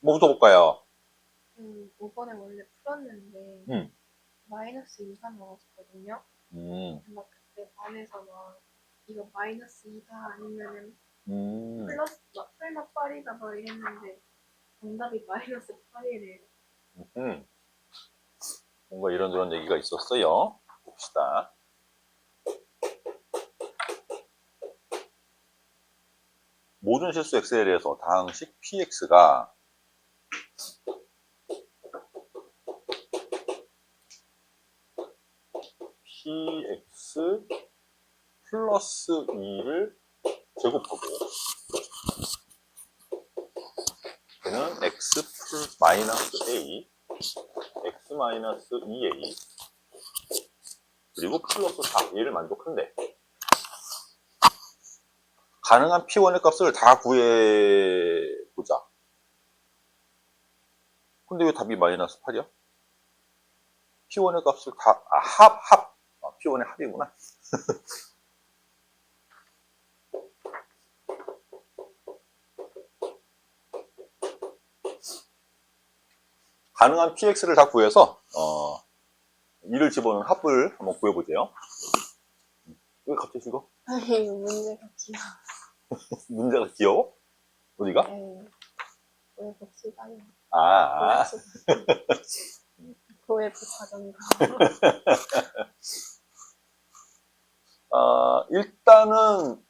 뭐부터 볼까요? 5번에 원래 풀었는데 음, 마이너스 2가 나왔거든요. 음, 막 그때 반에서 막 이거 마이너스 2가 아니면은 음, 플러스 막 설마 8이다 막 이랬는데 정답이 마이너스 8이래요. 음. 뭔가 이런저런 얘기가 있었어요. 봅시다. 모든 실수 x에 대해서 다항식 px가 px 플러스 2를 제곱하고 얘는 x 마이너스 a x 마이너스 2a 그리고 플러스 4 얘를 만족한대. 가능한 p1의 값을 다 구해보자. 근데 왜 답이 마이너스 8이야? p1의 값을 다, 합. p1의 합이구나. 가능한 px를 다 구해서, 2를 집어넣은 합을 한번 구해보세요. 왜 갑자기 이거? 아니 문제가 귀여워. 문제가 귀여워? 어디가? 네. 왜 복수다니? 아. 교회 부사전가. 일단은,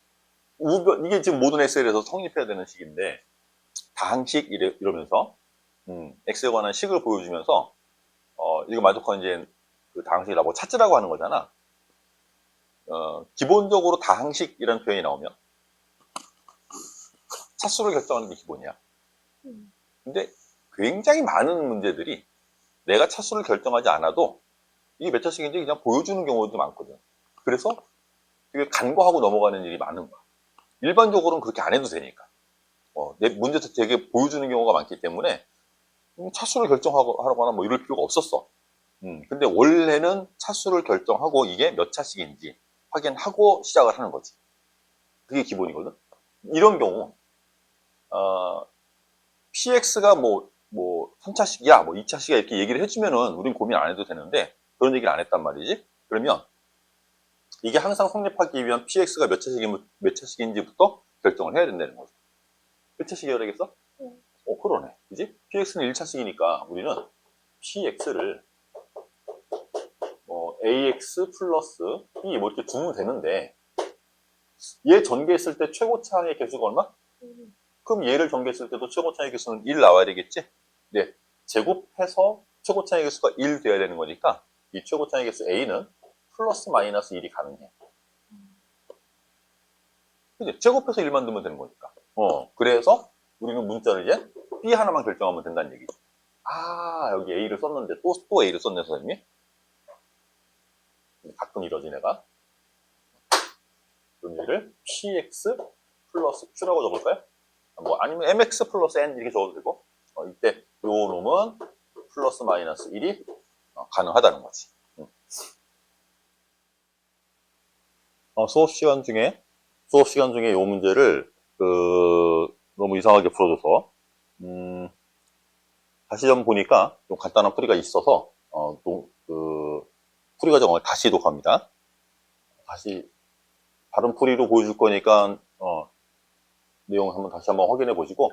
이게 지금 모든 엑셀에서 성립해야 되는 식인데, 다항식 이러면서, x에 관한 식을 보여주면서, 이거 만족하는 이제 그 다항식이라고 찾으라고 하는 거잖아. 기본적으로 다항식이라는 표현이 나오면, 차수를 결정하는 게 기본이야. 근데 굉장히 많은 문제들이 내가 차수를 결정하지 않아도 이게 몇 차식인지 그냥 보여주는 경우도 많거든. 그래서 되게 간과하고 넘어가는 일이 많은 거야. 일반적으로는 그렇게 안 해도 되니까. 내 문제도 되게 보여주는 경우가 많기 때문에 차수를 결정하거나 뭐 이럴 필요가 없었어. 근데 원래는 차수를 결정하고 이게 몇 차식인지 확인하고 시작을 하는 거지. 그게 기본이거든. 이런 경우 PX가 뭐 3차식이야, 뭐 2차식이야 이렇게 얘기를 해주면은 우린 고민 안 해도 되는데 그런 얘기를 안 했단 말이지. 그러면 이게 항상 성립하기 위한 PX가 몇 차식인지부터 결정을 해야 된다는 거죠. 몇 차식이어야 되겠어? 그러네. 그지? PX는 1차식이니까 우리는 PX를 AX 플러스 B 뭐 이렇게 두면 되는데 얘 전개했을 때 최고차의 개수가 얼마? 그럼 얘를 전개했을 때도 최고차의 개수는 1 나와야 되겠지? 네. 제곱해서 최고차의 개수가 1 돼야 되는 거니까 이 최고차의 개수 A는 플러스 마이너스 1이 가능해. 그치? 제곱해서 1만 두면 되는 거니까. 그래서 우리는 문자를 이제 B 하나만 결정하면 된다는 얘기지. 여기 A를 썼는데 또 A를 썼네, 선생님이. 가끔 이러지, 내가. 그럼 얘를 PX 플러스 Q라고 적을까요? 아니면 MX 플러스 N 이렇게 적어도 되고, 이때 요 놈은 플러스 마이너스 1이 가능하다는 거지. 수업 시간 중에 요 문제를, 너무 이상하게 풀어줘서, 다시 좀 보니까 좀 간단한 풀이가 있어서, 풀이 과정을 다시 독합니다. 다시, 다른 풀이로 보여줄 거니까, 내용 다시 한번 확인해 보시고,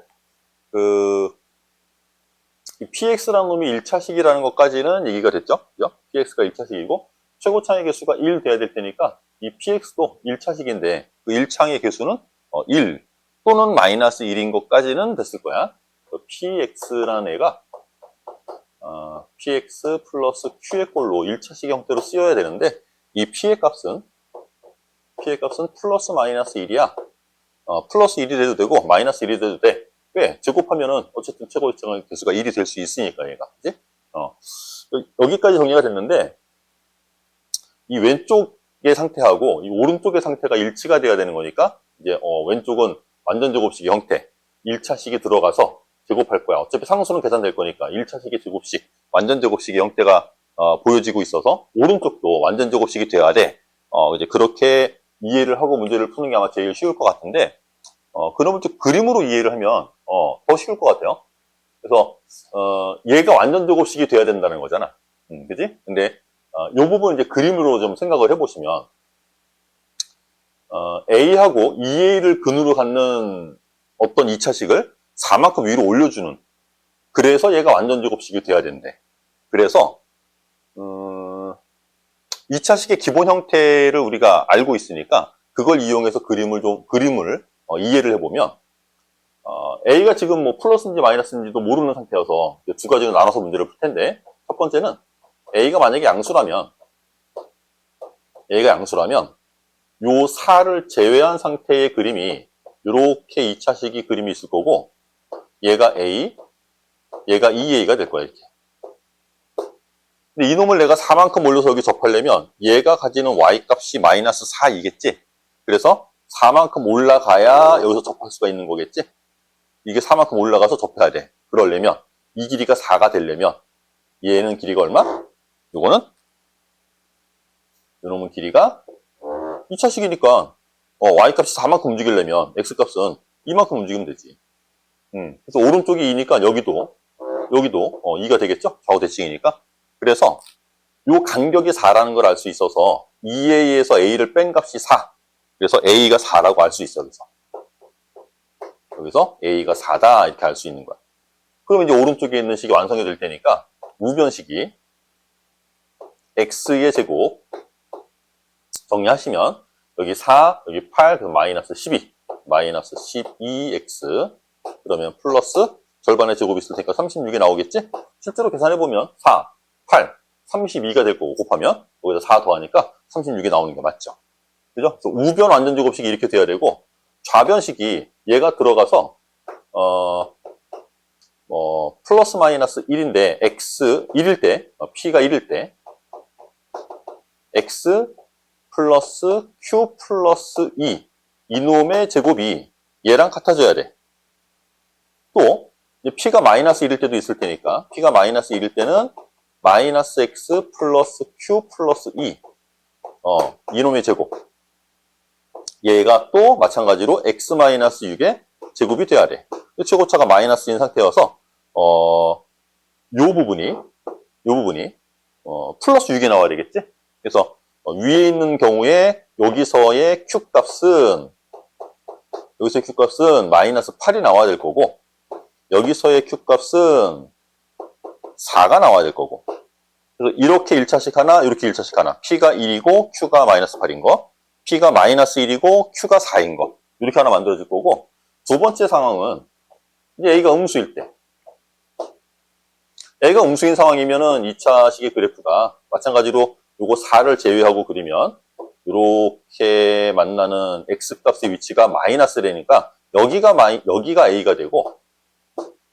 이 PX라는 놈이 1차식이라는 것까지는 얘기가 됐죠? 그죠? PX가 1차식이고, 최고차의 개수가 1 돼야 될 테니까, 이 PX도 1차식인데, 그 1창의 개수는 1 또는 마이너스 1인 것까지는 됐을 거야. PX라는 애가, PX 플러스 Q의 꼴로 1차식 형태로 쓰여야 되는데, 이 P의 값은 플러스 마이너스 1이야. 플러스 1이 돼도 되고, 마이너스 1이 돼도 돼. 왜? 제곱하면은, 어쨌든 최고의 개수가 1이 될 수 있으니까, 얘가. 그지? 여기까지 정리가 됐는데, 이 왼쪽의 상태하고, 이 오른쪽의 상태가 일치가 돼야 되는 거니까, 이제, 왼쪽은 완전 제곱식의 형태, 1차식이 들어가서 제곱할 거야. 어차피 상수는 계산될 거니까, 1차식의 제곱식, 완전 제곱식의 형태가, 보여지고 있어서, 오른쪽도 완전 제곱식이 돼야 돼. 이제 그렇게 이해를 하고 문제를 푸는 게 아마 제일 쉬울 것 같은데, 그러면 좀 그림으로 이해를 하면, 더 쉬울 것 같아요. 그래서 얘가 완전 제곱식이 돼야 된다는 거잖아. 그지? 근데 요 부분 이제 그림으로 좀 생각을 해보시면 A하고 2A를 근으로 갖는 어떤 2차식을 4만큼 위로 올려주는, 그래서 얘가 완전 제곱식이 돼야 된대. 그래서 2차식의 기본 형태를 우리가 알고 있으니까 그걸 이용해서 그림을 이해를 해보면 A가 지금 뭐 플러스인지 마이너스인지도 모르는 상태여서 두 가지로 나눠서 문제를 풀 텐데, 첫 번째는 A가 만약에 양수라면 요 4를 제외한 상태의 그림이 이렇게 2차식이 그림이 있을 거고, 얘가 A, 얘가 2A가 될 거야, 이렇게. 근데 이놈을 내가 4만큼 올려서 여기 접하려면 얘가 가지는 Y 값이 마이너스 4이겠지? 그래서 4만큼 올라가야 여기서 접할 수가 있는 거겠지? 이게 4만큼 올라가서 접해야 돼. 그러려면 이 길이가 4가 되려면 얘는 길이가 얼마? 요거는? 요놈은 길이가 2차식이니까 Y값이 4만큼 움직이려면 X값은 이만큼 움직이면 되지. 그래서 오른쪽이 2니까 여기도 2가 되겠죠? 좌우 대칭이니까. 그래서 요 간격이 4라는 걸 알 수 있어서 2A에서 A를 뺀 값이 4. 그래서 A가 4라고 알 수 있어. 여기서 A가 4다 이렇게 알 수 있는 거야. 그럼 이제 오른쪽에 있는 식이 완성이 될 테니까 우변식이 X의 제곱 정리하시면 여기 4, 여기 8, 그럼 마이너스 12, 마이너스 12X, 그러면 플러스 절반의 제곱이 있을 테니까 36이 나오겠지? 실제로 계산해보면 4, 8, 32가 될 거고 곱하면 여기다 4 더하니까 36이 나오는 게 맞죠? 그죠? 그래서 우변 완전제곱식이 이렇게 돼야 되고, 좌변식이 얘가 들어가서 플러스 마이너스 1인데 X 1일 때, P가 1일 때 X 플러스 Q 플러스 2 이놈의 제곱이 얘랑 같아져야 돼. 또 P가 마이너스 1일 때도 있을 테니까 P가 마이너스 1일 때는 마이너스 X 플러스 Q 플러스 2 이놈의 제곱, 얘가 또 마찬가지로 X 마이너스 6의 제곱이 돼야 돼. 최고차가 마이너스인 상태여서 요 부분이 플러스 6이 나와야 되겠지? 그래서 위에 있는 경우에 여기서의 Q값은 마이너스 8이 나와야 될 거고, 여기서의 Q값은 4가 나와야 될 거고, 그래서 이렇게 1차식 하나, 이렇게 1차식 하나, P가 1이고 Q가 마이너스 8인 거, P가 마이너스 1이고 Q가 4인 거, 이렇게 하나 만들어질 거고, 두 번째 상황은 이제 A가 음수일 때, A가 음수인 상황이면은 2차식의 그래프가 마찬가지로 요거 4를 제외하고 그리면 이렇게 만나는 X값의 위치가 마이너스라니까 여기가 A가 되고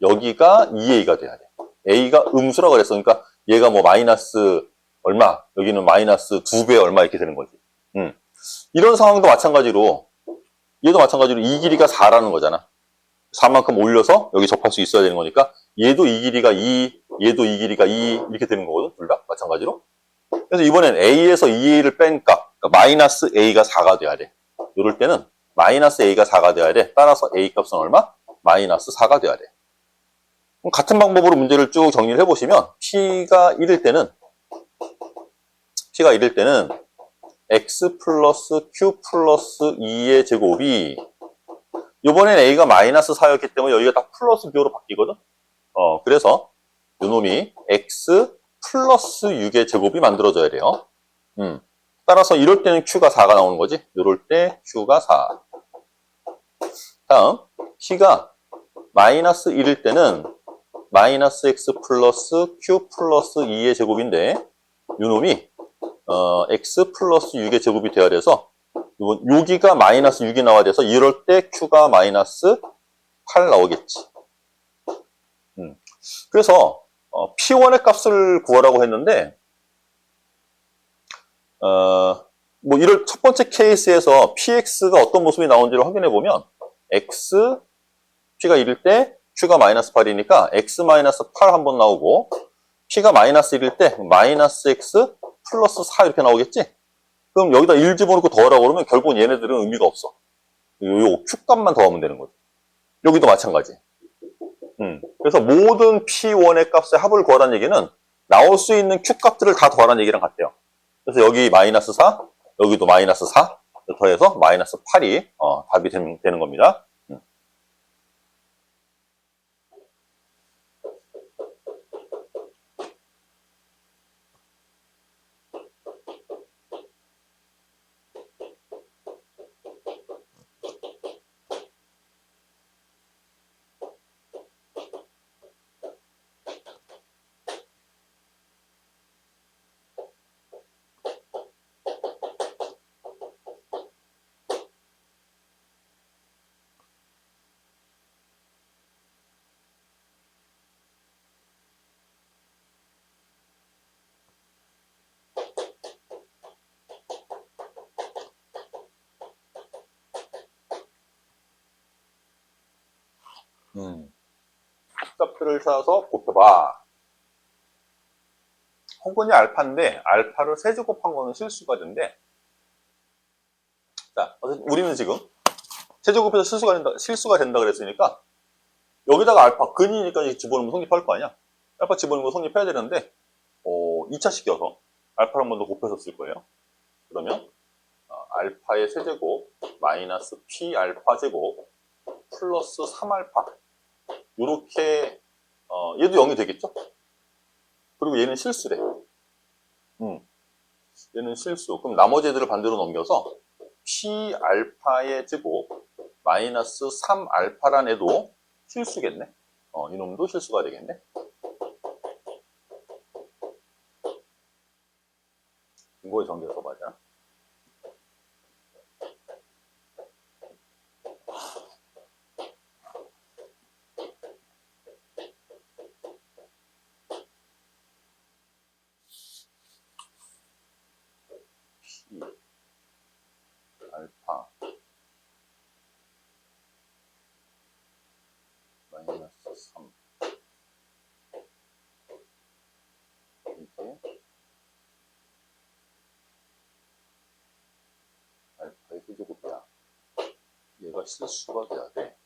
여기가 2A가 돼야 돼. A가 음수라고 그랬어. 그러니까 얘가 뭐 마이너스 얼마, 여기는 마이너스 2배 얼마 이렇게 되는 거지. 이런 상황도 마찬가지로 얘도 마찬가지로 이 길이가 4라는 거잖아. 4만큼 올려서 여기 접할 수 있어야 되는 거니까 얘도 이 길이가 2, 얘도 이 길이가 2 이렇게 되는 거거든. 둘 다 마찬가지로. 그래서 이번엔 A에서 2A를 뺀 값, 그러니까 마이너스 A가 4가 돼야 돼. 이럴 때는 마이너스 A가 4가 돼야 돼. 따라서 A 값은 얼마? 마이너스 4가 돼야 돼. 그럼 같은 방법으로 문제를 쭉 정리를 해보시면 P가 1일 때는 X 플러스 Q 플러스 2의 제곱이, 이번엔 A가 마이너스 4였기 때문에 여기가 딱 플러스 Q로 바뀌거든. 그래서 요놈이 X 플러스 6의 제곱이 만들어져야 돼요. 따라서 이럴 때는 Q가 4가 나오는 거지. 이럴 때 Q가 4. 다음, P가 마이너스 1일 때는 마이너스 X 플러스 Q 플러스 2의 제곱인데 요놈이 X 플러스 6의 제곱이 돼야 돼서 여기가 마이너스 6이 나와야 돼서 이럴 때 Q가 마이너스 8 나오겠지. 그래서 P1의 값을 구하라고 했는데 뭐 이럴 첫 번째 케이스에서 PX가 어떤 모습이 나오는지를 확인해 보면 X, P가 1일 때 Q가 마이너스 8이니까 X 마이너스 8 한번 나오고, P가 마이너스 1일 때 마이너스 X 플러스 4 이렇게 나오겠지? 그럼 여기다 1 집어넣고 더하라고 그러면 결국은 얘네들은 의미가 없어. 요 Q값만 더하면 되는 거지. 여기도 마찬가지. 그래서 모든 P1의 값의 합을 구하라는 얘기는 나올 수 있는 Q 값들을 다 더하라는 얘기랑 같대요. 그래서 여기 마이너스 4, 여기도 마이너스 4 더해서 마이너스 8이 답이 되는 겁니다. 값들을 찾아서 곱해봐. 혹은이 알파인데 알파를 세제곱한 거는 실수가 된대. 자, 우리는 지금 세제곱해서 실수가 된다 그랬으니까 여기다가 알파 근이니까 집어넣으면 성립할 거 아니야. 알파 집어넣으면 성립해야 되는데 2차식이어서 알파를 한 번 더 곱해서 쓸 거예요. 그러면 알파의 세제곱 마이너스 p 알파 제곱 플러스 3알파 요렇게 얘도 0이 되겠죠? 그리고 얘는 실수래. 얘는 실수. 그럼 나머지 애들을 반대로 넘겨서 p 알파의 제곱 마이너스 3알파란 애도 실수겠네. 이놈도 실수가 되겠네. 근거의 전개에서 맞아. p 알파 마이너스 3 이게 알파의 세제곱이야. 얘가 실수가 돼야 돼.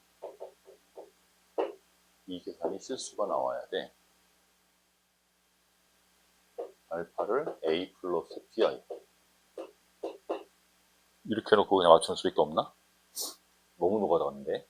이 계산이 실수가 나와야 돼. 알파를 a 플러스 pi 이렇게 해놓고 그냥 맞추는 수밖에 없나? 너무 녹아나갔는데.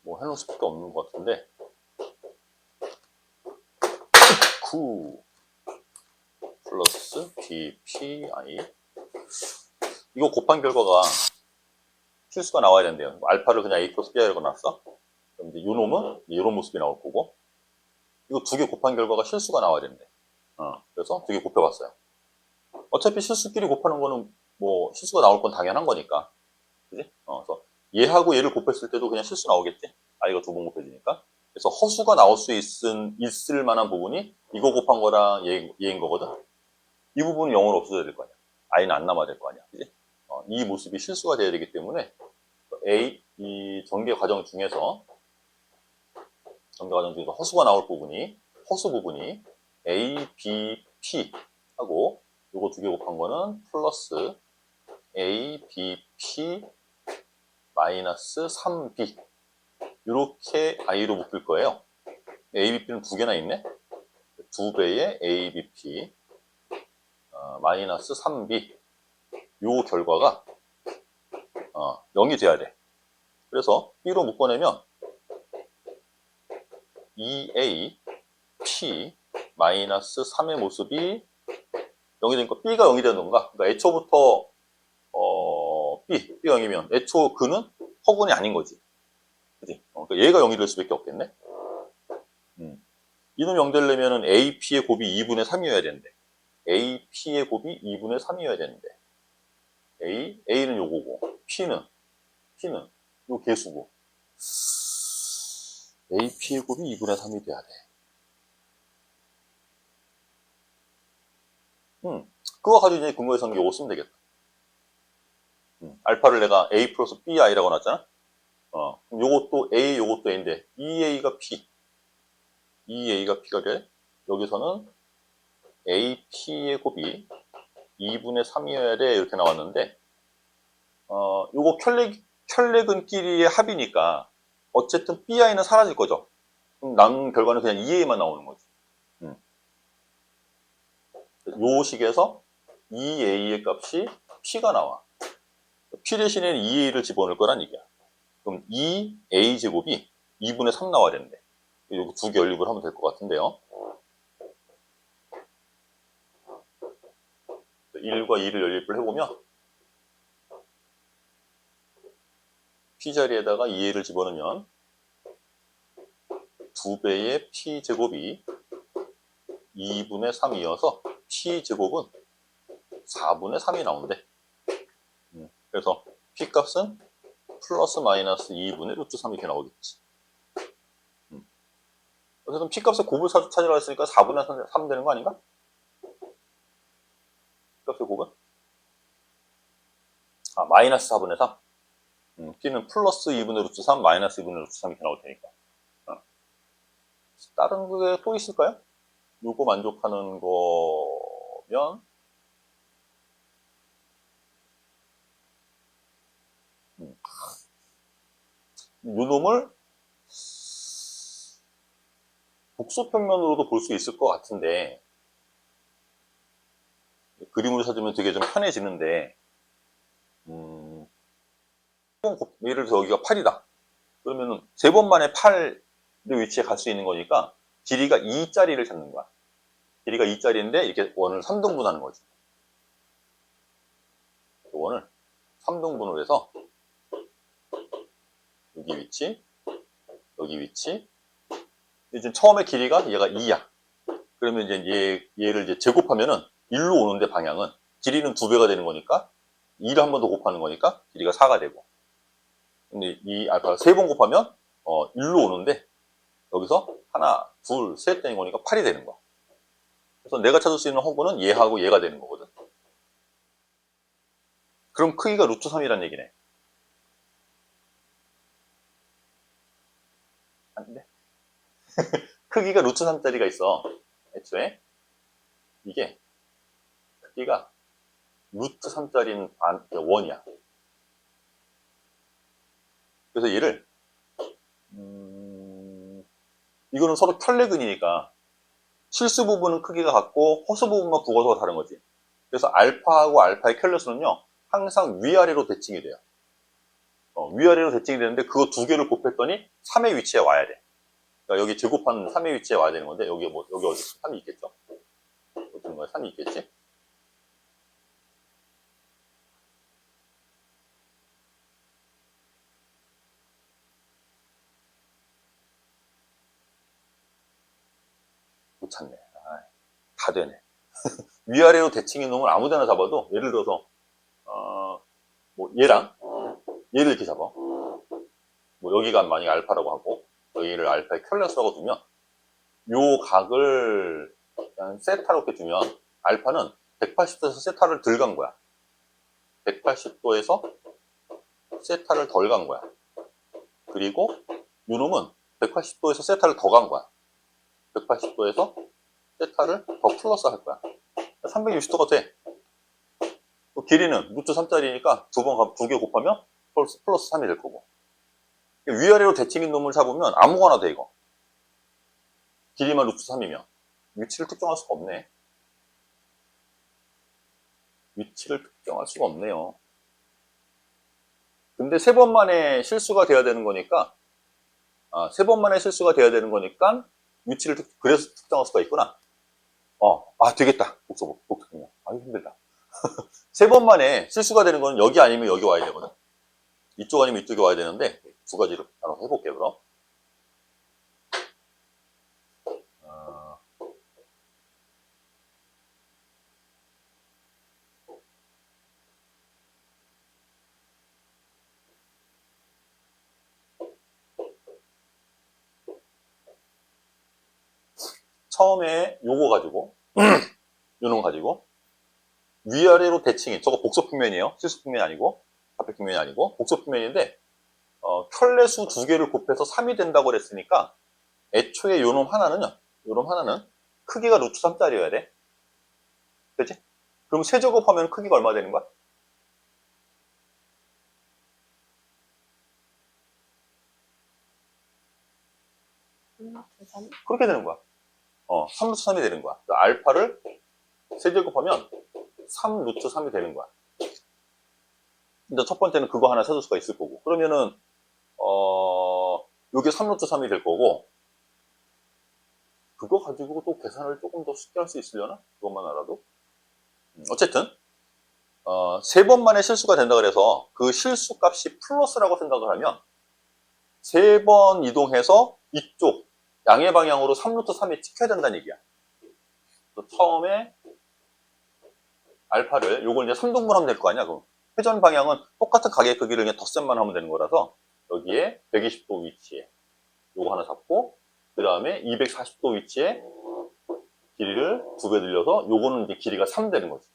뭐 해놓을 수밖에 없는 것 같은데. 9 플러스 bpi 이거 곱한 결과가 실수가 나와야 된대요. 알파를 그냥 a 플러스 pi라고 놨어. 그럼 이제 요 놈은 이런 모습이 나올 거고 이거 두 개 곱한 결과가 실수가 나와야 된대. 그래서 두 개 곱해봤어요. 어차피 실수끼리 곱하는 거는 뭐 실수가 나올 건 당연한 거니까. 그지? 그래서 얘하고 얘를 곱했을 때도 그냥 실수 나오겠지? i가 두 번 곱해지니까. 그래서 허수가 나올 수 있을 만한 부분이 이거 곱한 거랑 얘인 거거든. 이 부분은 0으로 없어져야 될 거 아니야. i는 안 남아야 될 거 아니야. 그지? 이 모습이 실수가 돼야 되기 때문에 이 전개 과정 중에서 허수가 나올 부분이 허수 부분이 a, b, p 하고 요거 두 개 곱한 거는 플러스 a, b, p 마이너스 3b 이렇게 i로 묶을 거예요. a, b, p는 두 개나 있네. 두 배의 a, b, p 마이너스 3b 요 결과가 0이 돼야 돼. 그래서 b로 묶어내면 2a p 마이너스 3의 모습이 0이 되니까 b가 0이 되는 건가? 그러니까 애초부터 b가 0이면 애초 그는 허근이 아닌 거지. 그지? 그러니까 얘가 0이 될 수밖에 없겠네. 이놈 0 되려면 ap의 곱이 2분의 3이어야 되는데 ap의 곱이 2분의 3이어야 되는데 A는 요거고, P는 요 개수고. AP의 곱이 2분의 3이 돼야 돼. 그거 가지고 이제 근거해서는 요거 쓰면 되겠다. 알파를 내가 A 플러스 BI라고 놨잖아? 그럼 요것도 A, 요것도 A인데, 2A가 P. 2A가 P가 돼. 여기서는 AP의 곱이 2분의 3이어야 돼. 이렇게 나왔는데, 요거 켤레근끼리의 합이니까, 어쨌든 BI는 사라질 거죠. 그럼 남은 결과는 그냥 2A만 나오는 거지. 요 식에서 2A의 값이 P가 나와. P 대신에 2A를 집어넣을 거란 얘기야. 그럼 2A 제곱이 2분의 3 나와야 되는데. 여기 두 개 연립을 하면 될 것 같은데요. 1과 2를 연립을 해보면 P 자리에다가 2A를 집어넣으면 2배의 P 제곱이 2분의 3이어서 P 제곱은 4분의 3이 나온대. 그래서 P 값은 플러스 마이너스 2분의 루트 3 이렇게 나오겠지. 어쨌든 P 값의 곱을 찾으라 했으니까 4분의 3 되는 거 아닌가? P 값의 곱은? 마이너스 4분의 3. P는 플러스 2분의 루트 3, 마이너스 2분의 루트 3 이렇게 나올 테니까. 다른 게 또 있을까요? 요거 만족하는 거면, 요 놈을 복소평면으로도 볼 수 있을 것 같은데, 그림으로 찾으면 되게 좀 편해지는데, 예를 들어 여기가 8이다. 그러면은 3번 만에 8의 위치에 갈 수 있는 거니까 길이가 2짜리를 찾는 거야. 길이가 2짜리인데 이렇게 원을 3등분 하는 거지. 원을 3등분을 해서 여기 위치, 여기 위치. 이제 처음에 길이가 얘가 2야. 그러면 이제 얘를 이제 제곱하면은 1로 오는데 방향은 길이는 2배가 되는 거니까 2를 한 번 더 곱하는 거니까 길이가 4가 되고. 근데 이 알파가 3번 곱하면 1로 오는데 여기서 하나, 둘, 셋 되는 거니까 8이 되는 거야. 그래서 내가 찾을 수 있는 허구는 얘하고 얘가 되는 거거든. 그럼 크기가 루트 3이란 얘기네. 아닌데? 크기가 루트 3짜리가 있어. 애초에. 이게 크기가 루트 3짜리는 원이야. 그래서 얘를 이거는 서로 켤레근이니까 실수 부분은 크기가 같고 허수 부분만 부어서 다른 거지. 그래서 알파하고 알파의 켤레수는요 항상 위아래로 대칭이 돼요. 위아래로 대칭이 되는데 그거 두 개를 곱했더니 3의 위치에 와야 돼. 그러니까 여기 제곱한 3의 위치에 와야 되는 건데 여기 어디 3이 있겠죠? 어떤 거야? 3이 있겠지? 못 찾네. 다 되네. 위아래로 대칭인 놈을 아무데나 잡아도 예를 들어서 뭐 얘랑 얘를 이렇게 잡아. 뭐 여기가 만약에 알파라고 하고 여기를 알파의 켤레수라고 두면 요 각을 그냥 세타로 이렇게 두면 알파는 180도에서 세타를 덜 간 거야. 180도에서 세타를 덜 간 거야. 그리고 요 놈은 180도에서 세타를 더 간 거야. 180도에서 세타를 더 플러스 할 거야. 360도가 돼. 길이는 루트 3짜리니까 두 개 곱하면 플러스 3이 될 거고. 위아래로 대칭인 놈을 잡으면 아무거나 돼, 이거. 길이만 루트 3이면. 위치를 특정할 수가 없네. 위치를 특정할 수가 없네요. 근데 3번 만에 실수가 돼야 되는 거니까, 3번 만에 실수가 돼야 되는 거니까, 위치를 그래서 특정할 수가 있구나. 되겠다. 복수평면. 힘들다. 3번 만에 실수가 되는 건 여기 아니면 여기 와야 되거든. 이쪽 아니면 이쪽에 와야 되는데, 두 가지를 나눠서 해볼게요, 그럼. 처음에 요거 가지고 요놈 가지고 위아래로 대칭이 저거 복소평면이에요. 실수평면이 아니고 좌표평면이 아니고 복소평면인데 켤레수 두 개를 곱해서 3이 된다고 그랬으니까 애초에 요놈 하나는요. 요놈 하나는 크기가 루트 3짜리여야 돼. 그치? 그럼 세제곱하면 크기가 얼마 되는 거야? 그렇게 되는 거야. 3루트 3이 되는 거야. 그러니까 알파를 세제곱하면 3루트 3이 되는 거야. 근데 첫 번째는 그거 하나 찾을 수가 있을 거고. 그러면은, 요게 3루트 3이 될 거고, 그거 가지고 또 계산을 조금 더 쉽게 할 수 있으려나? 그것만 알아도. 어쨌든, 세 번 만에 실수가 된다 그래서 그 실수 값이 플러스라고 생각을 하면, 세 번 이동해서 이쪽, 양의 방향으로 3루트 3이 찍혀야 된다는 얘기야. 처음에 알파를, 요걸 이제 3등분 하면 될 거 아니야, 그럼. 회전 방향은 똑같은 가게 크기를 그냥 덧셈만 하면 되는 거라서, 여기에 120도 위치에 요거 하나 잡고, 그 다음에 240도 위치에 길이를 2배 늘려서 요거는 이제 길이가 3 되는 거지.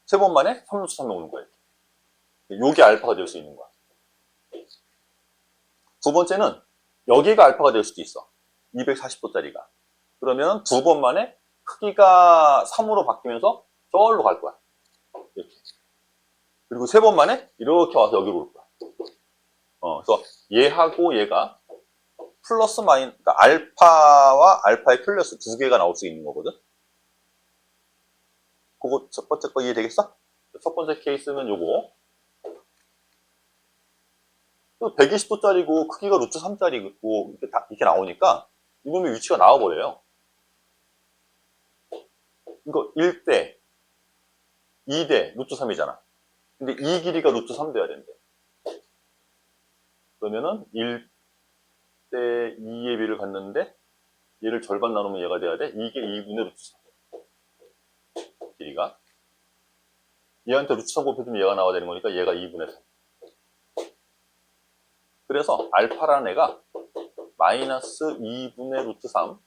세 번 만에 3루트 3이 오는 거예요. 요게 알파가 될 수 있는 거야. 두 번째는 여기가 알파가 될 수도 있어. 240도짜리가. 그러면 두 번 만에 크기가 3으로 바뀌면서 저기로 갈 거야. 이렇게. 그리고 세 번 만에 이렇게 와서 여기로 올 거야. 그래서 얘하고 얘가 플러스 마이너스, 그러니까 알파와 알파의 플러스 두 개가 나올 수 있는 거거든. 그거 첫 번째 거 이해되겠어? 첫 번째 케이스는 요거. 120도짜리고 크기가 루트 3짜리고 이렇게 나오니까 이놈의 위치가 나와버려요. 이거 1대, 2대 루트 3이잖아. 근데 이 길이가 루트 3 돼야 된대. 그러면은 1대 2의 비를 갖는데 얘를 절반 나누면 얘가 돼야 돼. 이게 2분의 루트 3. 길이가. 얘한테 루트 3 곱해주면 얘가 나와야 되는 거니까 얘가 2분의 3. 그래서 알파라는 애가 마이너스 2분의 루트 3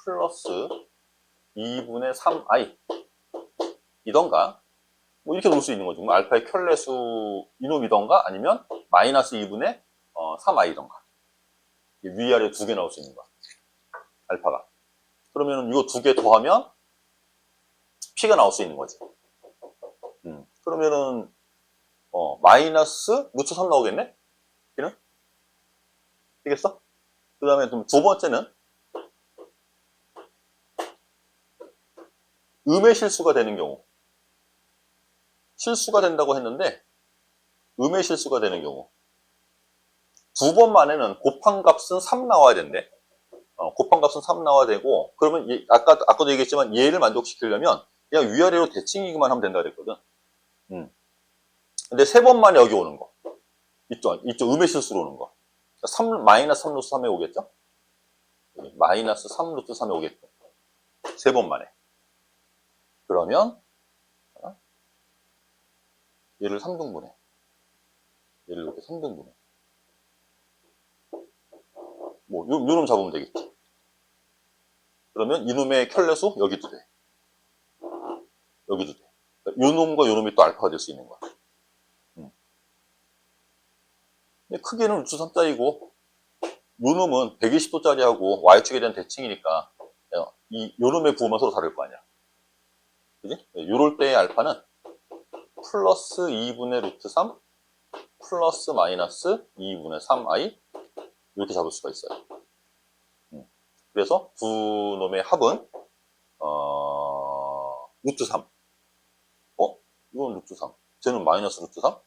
플러스 2분의 3i 이던가 뭐 이렇게 놓을 수 있는 거죠. 알파의 켤레수 이놈이던가 아니면 마이너스 2분의 3i던가 위아래 두 개 나올 수 있는 거야. 알파가. 그러면 이거 두 개 더하면 p가 나올 수 있는 거지. 그러면은 마이너스 루트 3 나오겠네? p는? 되겠어? 그 다음에 두 번째는 음의 실수가 되는 경우. 실수가 된다고 했는데 음의 실수가 되는 경우. 두 번 만에는 곱한 값은 3 나와야 된대. 곱한 값은 3 나와야 되고, 그러면 아까도 얘기했지만 얘를 만족시키려면 그냥 위아래로 대칭이기만 하면 된다 그랬거든. 근데 세 번 만에 여기 오는 거. 이쪽 음의 실수로 오는 거. 마이너스 3 루트 3에 오겠죠? 마이너스 3 루트 3에 오겠죠. 세 번 만에. 그러면, 얘를 3등분해. 얘를 이렇게 3등분해. 뭐, 요놈 잡으면 되겠지. 그러면 이놈의 켤레수 여기도 돼. 여기도 돼. 요놈과 요놈이 또 알파가 될 수 있는 거야. 근데 크기는 루트 3짜리고, 요놈은 120도짜리하고 Y축에 대한 대칭이니까, 요놈의 부호만 서로 다를 거 아니야. 그지? 요럴 때의 알파는 플러스 2분의 루트 3 플러스 마이너스 2분의 3i 이렇게 잡을 수가 있어요. 그래서 두 놈의 합은 루트 3. 이건 루트 3. 쟤는 마이너스 루트 3?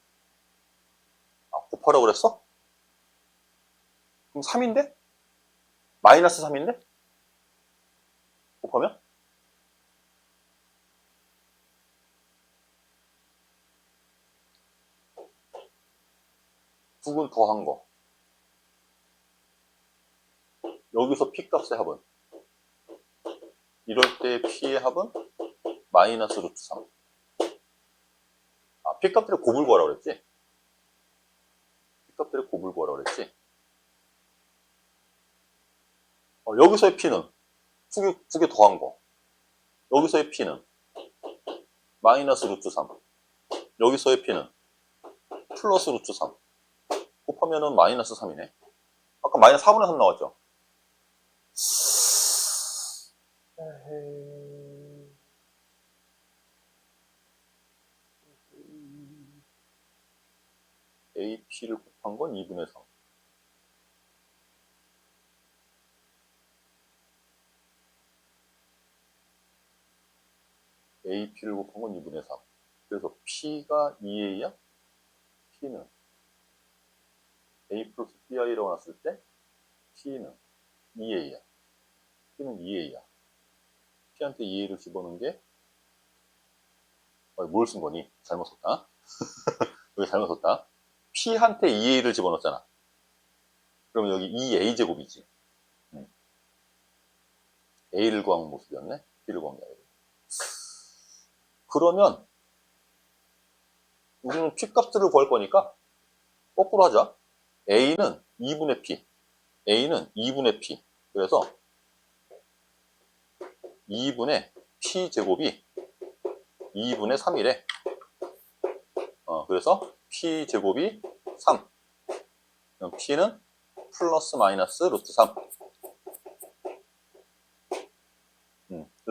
곱하라고 그랬어? 그럼 3인데? 마이너스 3인데? 곱하면? 두 분 더한 거. 여기서 p 값의 합은? 이럴 때 p의 합은? 마이너스 루트 3. p 값들을 곱을 구하라 그랬지? p 값들을 곱을 구하라 그랬지? 여기서의 p는? 두 개 더한 거. 여기서의 P는 마이너스 루트 3. 여기서의 P는 플러스 루트 3. 곱하면은 마이너스 3이네. 아까 마이너스 4분의 3 나왔죠? AP를 곱한 건 2분의 3. AP를 곱한 건 2분의 3. 그래서 P가 2A야? P는 A 플러스 BI라고 놨을 때 P는 2A야. P는 2A야. P한테 2A를 집어넣은 게 뭘 쓴 거니? 잘못 썼다. 여기 잘못 썼다. P한테 2A를 집어넣었잖아. 그러면 여기 2A 제곱이지. A를 구한 모습이었네. B를 구한 게 아니고. 그러면 우리는 P 값들을 구할 거니까 거꾸로 하자. A는 2분의 P. A는 2분의 P. 그래서 2분의 P 제곱이 2분의 3이래. 그래서 P 제곱이 3. 그럼 P는 플러스 마이너스 루트 3.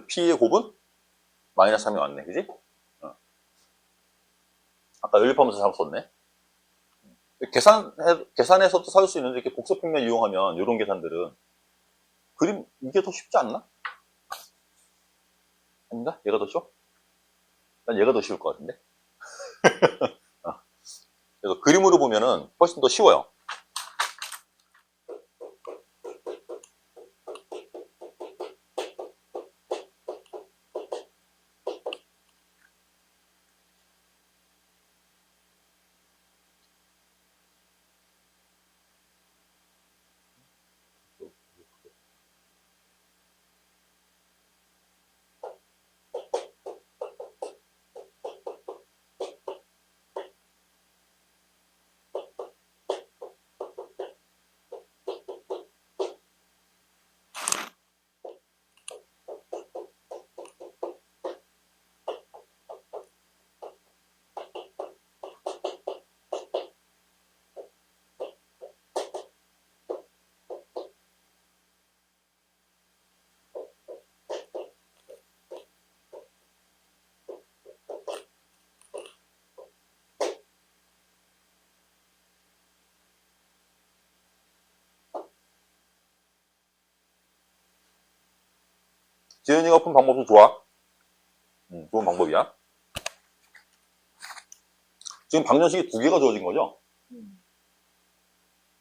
P의 곱은 마이너스 3이 왔네. 그지? 아까 연립하면서 잘못 썼네. 계산해서도 찾을 수 있는데 이렇게 복사평면 이용하면 이런 계산들은 그림 이게 더 쉽지 않나? 아닌가? 얘가 더 쉬워? 난 얘가 더 쉬울 것 같은데. 그래서 그림으로 보면은 훨씬 더 쉬워요. 지은이가 푼 방법도 좋아. 좋은 방법이야. 지금 방정식이 두 개가 주어진 거죠?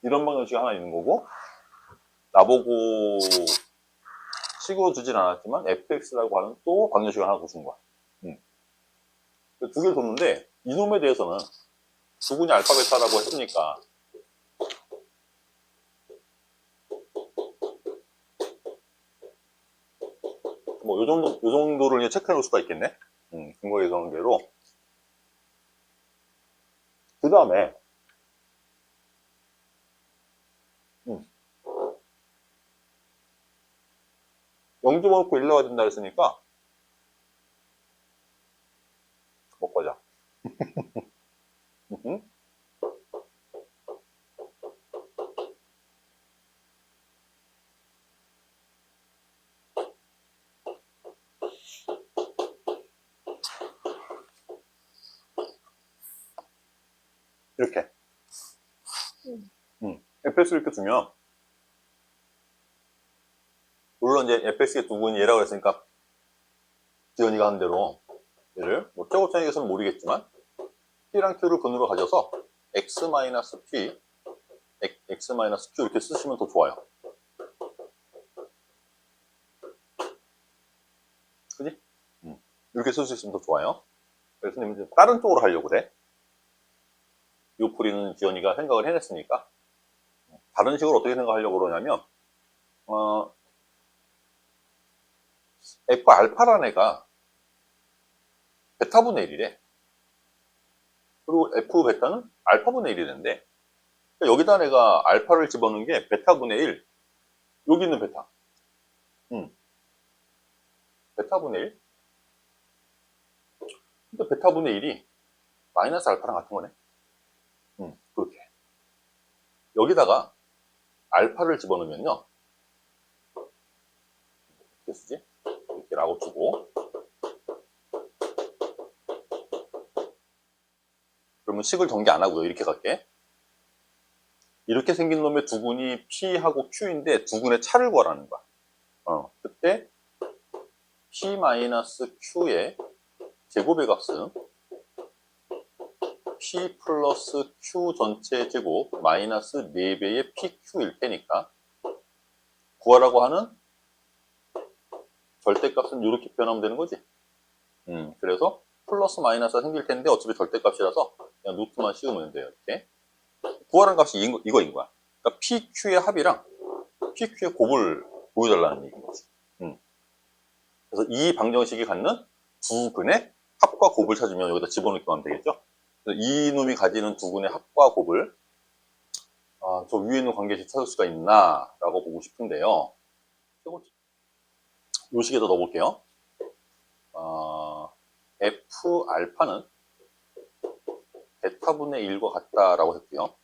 이런 방정식이 하나 있는 거고, 나보고 식으로 주진 않았지만 fx라고 하는 또 방정식을 하나 더 준 거야. 두 개를 줬는데 이놈에 대해서는 두분이 알파 베타라고 했으니까 뭐 요 정도를 이제 체크해 놓을 수가 있겠네. 근거 예상대로. 그 다음에 0.5놓고 1나와야 된다 했으니까 먹보자. 이렇게. fx를 이렇게 두면, 물론 이제 fx의 두 분이 얘라고 했으니까, 지연이가 한 대로, 얘를, 뭐, 제곱차이에서는 모르겠지만, p랑 q를 근으로 가져서, x-p, x-q 이렇게 쓰시면 더 좋아요. 그지? 이렇게 쓸 수 있으면 더 좋아요. 그래서 이제 다른 쪽으로 하려고 그래. 요 풀이는 지연이가 생각을 해냈으니까, 다른 식으로 어떻게 생각하려고 그러냐면, F 알파라는 애가 베타분의 1이래. 그리고 F 베타는 알파분의 1이 되는데, 여기다 내가 알파를 집어넣은 게 베타분의 1. 여기 있는 베타. 베타분의 1? 근데 베타분의 1이 마이너스 알파랑 같은 거네. 그렇게. 여기다가 알파를 집어넣으면요. 어떻게 쓰지? 이렇게 라고 주고. 그러면 식을 전개 안 하고요. 이렇게 갈게. 이렇게 생긴 놈의 두근이 P하고 Q인데 두근의 차를 구하라는 거야. 그때 P-Q의 제곱의 값은 P 플러스 Q 전체 제곱 마이너스 4배의 PQ일 테니까 구하라고 하는 절대값은 이렇게 표현하면 되는 거지. 그래서 플러스 마이너스가 생길 텐데 어차피 절대값이라서 그냥 노트만 씌우면 돼요. 이렇게. 구하라는 값이 이거인 거야. 그러니까 PQ의 합이랑 PQ의 곱을 보여달라는 얘기인 거지. 그래서 이 방정식이 갖는 두 근의 합과 곱을 찾으면 여기다 집어넣기만 하면 되겠죠. 그래서 이 놈이 가지는 두 근의 합과 곱을 저 위에 있는 관계식 찾을 수가 있나 라고 보고 싶은데요. 요 식에다 넣어볼게요. F 알파는 베타분의 1과 같다라고 했고요.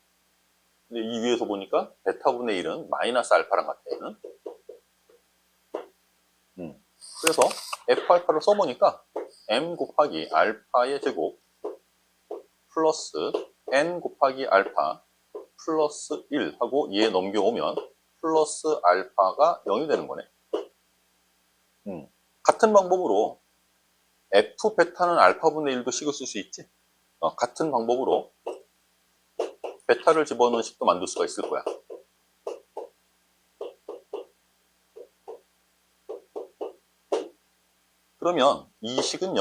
근데 이 위에서 보니까 베타분의 1은 마이너스 알파랑 같아, 얘는. 그래서 F 알파를 써보니까 M 곱하기 알파의 제곱 플러스 N 곱하기 알파 플러스 1 하고 얘 넘겨오면 플러스 알파가 0이 되는 거네. 같은 방법으로 F 베타는 알파분의 1도 식을 쓸 수 있지. 같은 방법으로 베타를 집어넣은 식도 만들 수가 있을 거야. 그러면 이 식은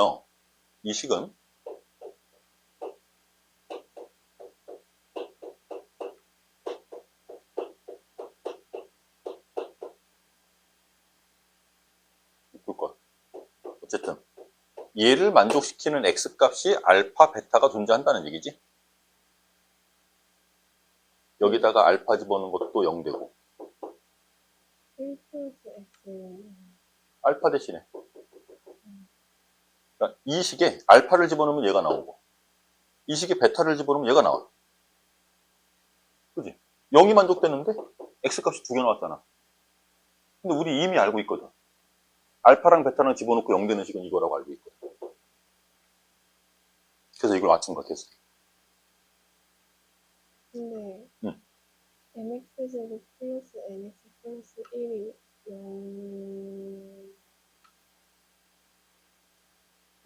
볼 것. 어쨌든 얘를 만족시키는 x값이 알파, 베타가 존재한다는 얘기지. 여기다가 알파 집어넣은 것도 0 되고 1 플러스 X 알파 대신에 그러니까 이 식에 알파를 집어넣으면 얘가 나오고 이 식에 베타를 집어넣으면 얘가 나와. 그지? 0이 만족되는데 x값이 2개 나왔잖아. 근데 우리 이미 알고 있거든. 알파랑 베타랑 집어넣고 0 되는 식은 이거라고 알고 있거든. 그래서 이걸 맞춘 거야, 계속. 근데 응. mx제곱 플러스 nx 플러스 1이 0...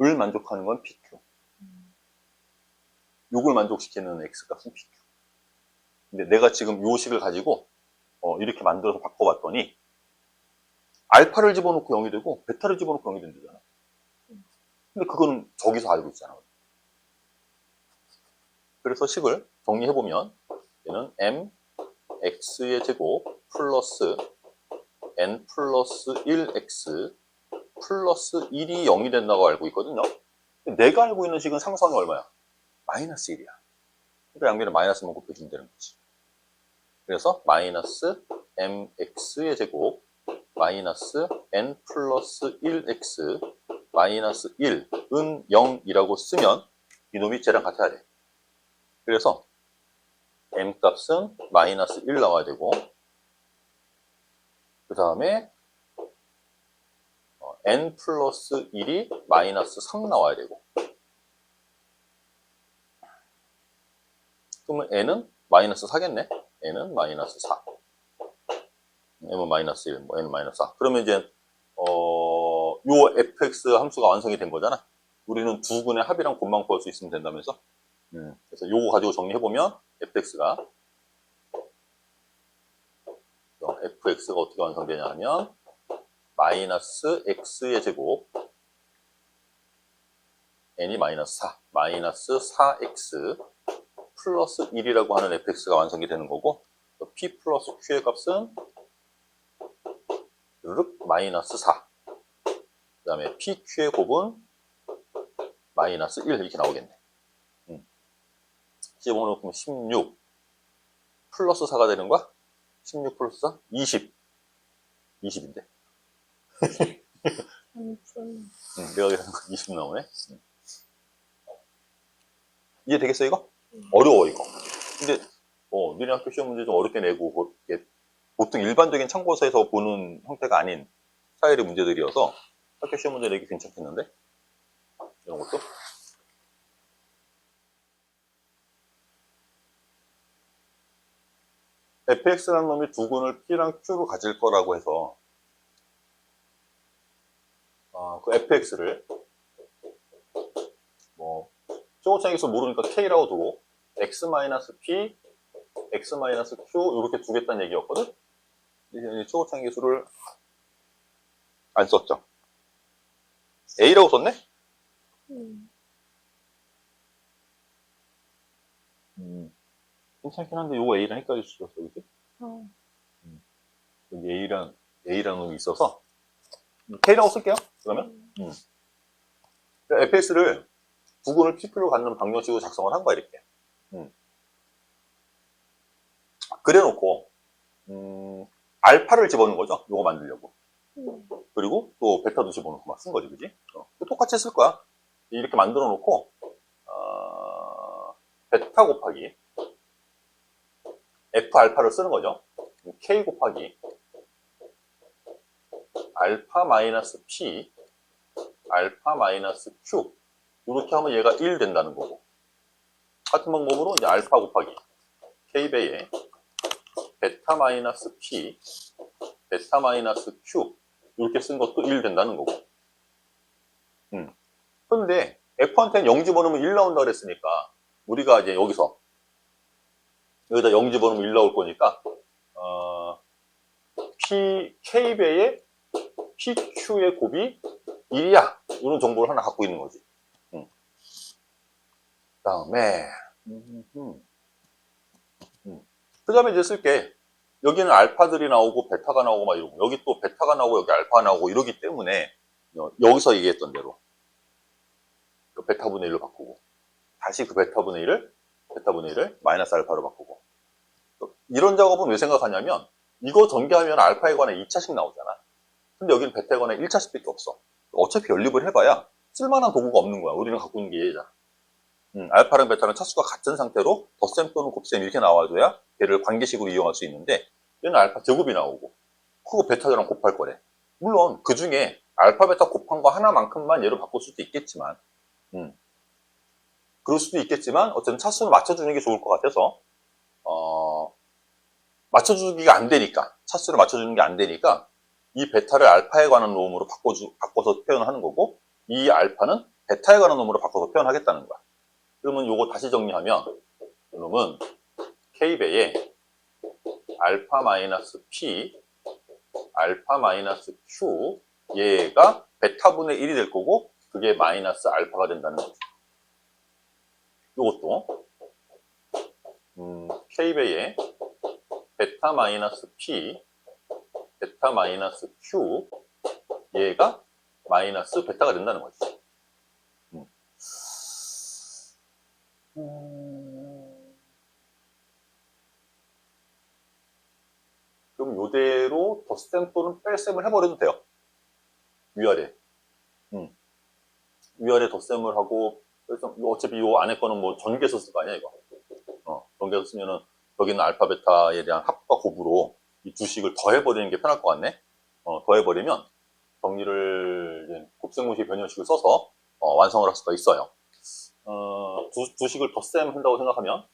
을 만족하는 건 PQ. 요걸 만족시키는 x값은 PQ. 근데 내가 지금 요 식을 가지고 이렇게 만들어서 바꿔봤더니 알파를 집어넣고 0이 되고 베타를 집어넣고 0이 된다잖아. 근데 그거는 저기서 알고 있잖아. 그래서 식을 정리해보면 얘는 m x의 제곱 플러스 n 플러스 1x 플러스 1이 0이 된다고 알고 있거든요. 내가 알고 있는 식은 상수항이 얼마야? 마이너스 1이야. 그러니까 양변에 마이너스만 곱해주면 되는 거지. 그래서 마이너스 mx의 제곱 마이너스 n 플러스 1x 마이너스 1은 0이라고 쓰면 이놈이 쟤랑 같아야 돼. 그래서 m 값은 마이너스 1 나와야 되고 그 다음에 n 플러스 1이 마이너스 3 나와야 되고 그러면 n은 마이너스 4겠네. n은 마이너스 4 m은 마이너스 1, n은 마이너스 4 그러면 이제 요 fx 함수가 완성이 된 거잖아. 우리는 두 근의 합이랑 곱만 구할 수 있으면 된다면서. 그래서 요거 가지고 정리해보면 fx가 어떻게 완성되냐 하면 마이너스 x의 제곱 n이 마이너스 4 마이너스 4x 플러스 1이라고 하는 fx가 완성이 되는 거고 p 플러스 q의 값은 마이너스 4 그 다음에 pq의 곱은 마이너스 1 이렇게 나오겠네. 15는 그럼 16 플러스 4가 되는 거야? 16 플러스 4? 20 20인데 내가 계산한 거 20 나오네. 이해 되겠어, 이거? 어려워, 이거. 근데, 너네 학교 시험 문제 좀 어렵게 내고, 이게 보통 일반적인 참고서에서 보는 형태가 아닌 스타일의 문제들이어서 학교 시험 문제 내기 괜찮겠는데? 이런 것도? fx라는 놈이 두근을 p랑 q로 가질 거라고 해서, 그 fx를, 최고차항에서 모르니까 k라고 두고, x-p, x-q, 이렇게 두겠다는 얘기였거든? 이제 최고차항 계수를 안 썼죠. a라고 썼네? 괜찮긴 한데, 요거 a랑 헷갈릴 수 있었어, 그치? 여기 a라는 놈이 있어서, k라고 쓸게요, 그러면. fx를 부근을 p표로 갖는 방정식으로 작성을 한 거야, 이렇게. 그래 놓고, 알파를 집어넣은 거죠, 요거 만들려고. 그리고 또 베타도 집어넣고 막 쓴 거지, 그지? 똑같이 쓸 거야. 이렇게 만들어 놓고, 베타 곱하기, f 알파를 쓰는 거죠. k 곱하기, 알파 마이너스 p, 알파 마이너스 q. 이렇게 하면 얘가 1 된다는 거고. 같은 방법으로 이제 알파 곱하기, k배에 베타 마이너스 p, 베타 마이너스 q. 이렇게 쓴 것도 1 된다는 거고. 그런데 f한테는 0 집어넣으면 1 나온다 그랬으니까, 우리가 이제 여기다 0 집어넣으면 1 나올 거니까, k배에 pq의 곱이 1이야. 이런 정보를 하나 갖고 있는 거지. 그 다음에, 그 다음에 이제 쓸게. 여기는 알파들이 나오고, 베타가 나오고, 막 이러고, 여기 또 베타가 나오고, 여기 알파가 나오고, 이러기 때문에, 여기서 얘기했던 대로, 그 베타분의 1로 바꾸고, 다시 그 베타분의 1을 마이너스 알파로 바꾸고. 이런 작업은 왜 생각하냐면, 이거 전개하면 알파에 관해 2차식 나오잖아. 근데 여기는 베타에 관해 1차식밖에 없어. 어차피 연립을 해봐야 쓸만한 도구가 없는 거야. 우리는 갖고 있는 게 얘잖아. 알파랑 베타는 차수가 같은 상태로 덧셈 또는 곱셈 이렇게 나와줘야 얘를 관계식으로 이용할 수 있는데, 얘는 알파 제곱이 나오고, 그거 베타랑 곱할 거래. 물론 그 중에 알파 베타 곱한 거 하나만큼만 얘를 바꿀 수도 있겠지만, 그럴 수도 있겠지만, 어쨌든 차수는 맞춰주는 게 좋을 것 같아서, 맞춰주기가 안 되니까, 차수를 맞춰주는 게 안 되니까, 이 베타를 알파에 관한 놈으로 바꿔서 표현하는 거고, 이 알파는 베타에 관한 놈으로 바꿔서 표현하겠다는 거야. 그러면 요거 다시 정리하면, 그러면 k배에 알파 마이너스 p, 알파 마이너스 q, 얘가 베타분의 1이 될 거고, 그게 마이너스 알파가 된다는 거죠. 요것도, k배에 베타 마이너스 p, 베타 마이너스 q, 얘가 마이너스 베타가 된다는 거지. 그럼 요대로 덧셈 또는 뺄셈을 해버려도 돼요. 위아래. 위아래 덧셈을 하고, 그래서 어차피 요 안에 거는 뭐 전개서 쓸 거 아니야, 이거. 전개서 쓰면은, 여기는 알파, 베타에 대한 합과 곱으로 이 두 식을 더해버리는 게 편할 것 같네. 더해버리면, 정리를, 이제 곱셈공식 변형식을 써서, 완성을 할 수가 있어요. 두 식을 덧셈 한다고 생각하면,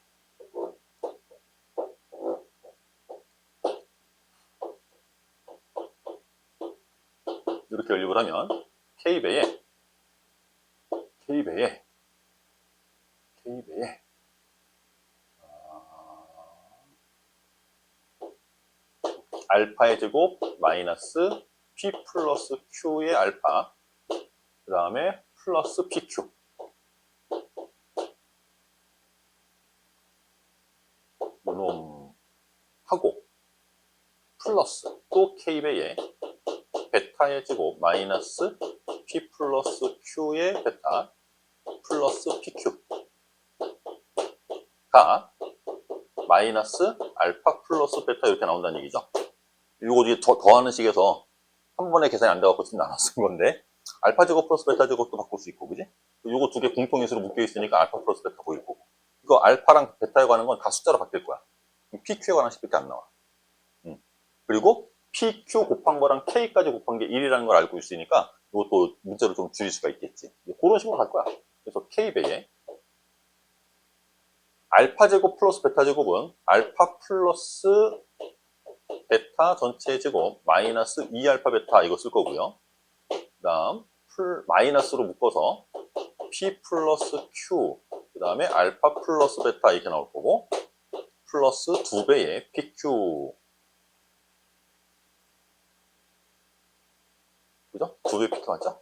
이렇게 연립을 하면, k배에 알파의 제곱 마이너스 p 플러스 q의 알파, 그 다음에 플러스 pq. 요놈 하고, 플러스 또 k배에 베타의 제곱 마이너스 p 플러스 q의 베타 플러스 pq가 마이너스 알파 플러스 베타 이렇게 나온다는 얘기죠. 이거 더하는 식에서 한 번에 계산이 안 돼갖고 지금 나눠 쓴 건데, 알파 제곱 플러스 베타 제곱도 바꿀 수 있고, 그지? 요거 두 개 공통인수로 묶여 있으니까 알파 플러스 베타 보일 거고. 이거 알파랑 베타에 관한 건 다 숫자로 바뀔 거야. PQ에 관한 식밖에 안 나와. 그리고 PQ 곱한 거랑 K까지 곱한 게 1이라는 걸 알고 있으니까 이것도 문자로 좀 줄일 수가 있겠지. 그런 식으로 갈 거야. 그래서 K배에 알파 제곱 플러스 베타 제곱은 알파 플러스 베타 전체 제곱 마이너스 2알파 베타 이거 쓸 거고요. 그 다음 마이너스로 묶어서 P 플러스 Q 그 다음에 알파 플러스 베타 이렇게 나올 거고 플러스 2배의 PQ 그죠? 2배 PQ 맞죠?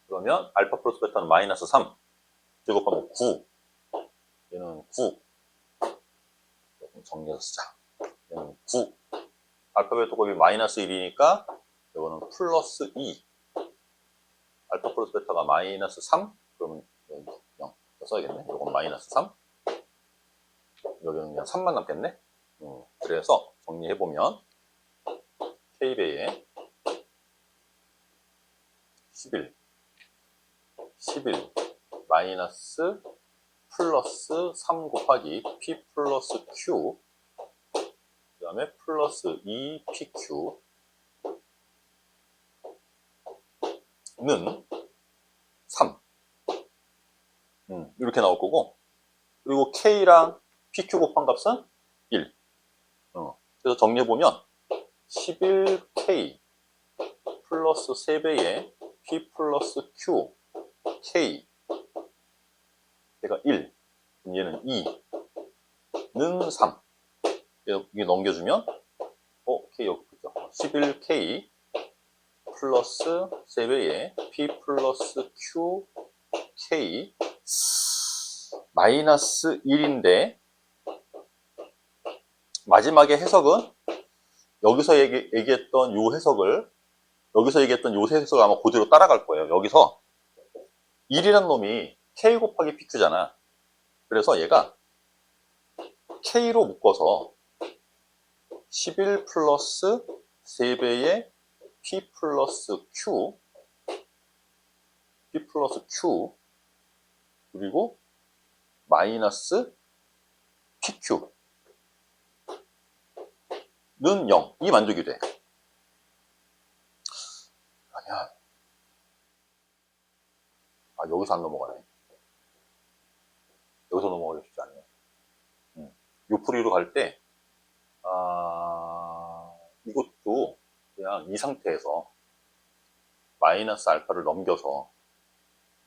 그러면 알파 플러스 베타는 마이너스 3 제곱하면 9 얘는 9 조금 정리해서 쓰자 얘는 9 알파 베타 곱이 마이너스 1이니까 이거는 플러스 2 알파 플러스 베타가 마이너스 3 그러면 0 써야겠네 이건 마이너스 3 여기는 그냥 3만 남겠네 그래서 정리해보면 K배에 11 마이너스 플러스 3 곱하기 P 플러스 Q 그 다음에 플러스 2PQ 는 3 이렇게 나올 거고 그리고 K랑 PQ 곱한 값은 1 그래서 정리해보면 11K 플러스 3배의 P 플러스 Q K 얘가 1 얘는 2는 3 이게 넘겨주면 K 여기 붙죠 11K 플러스 3배의 P 플러스 Q K 마이너스 1인데 마지막에 해석은 여기서 얘기했던 요 해석을 여기서 얘기했던 요 해석을 아마 그대로 따라갈 거예요. 여기서 1이라는 놈이 K 곱하기 PQ잖아. 그래서 얘가 K로 묶어서 11 플러스 3배의 P 플러스 Q 그리고 마이너스 PQ 는 0. 이 만족이 돼. 그러면 여기서 안 넘어가네. 여기서 넘어가기 쉽지 않네. 요풀이로 갈 때 이것도 그냥 이 상태에서 마이너스 알파를 넘겨서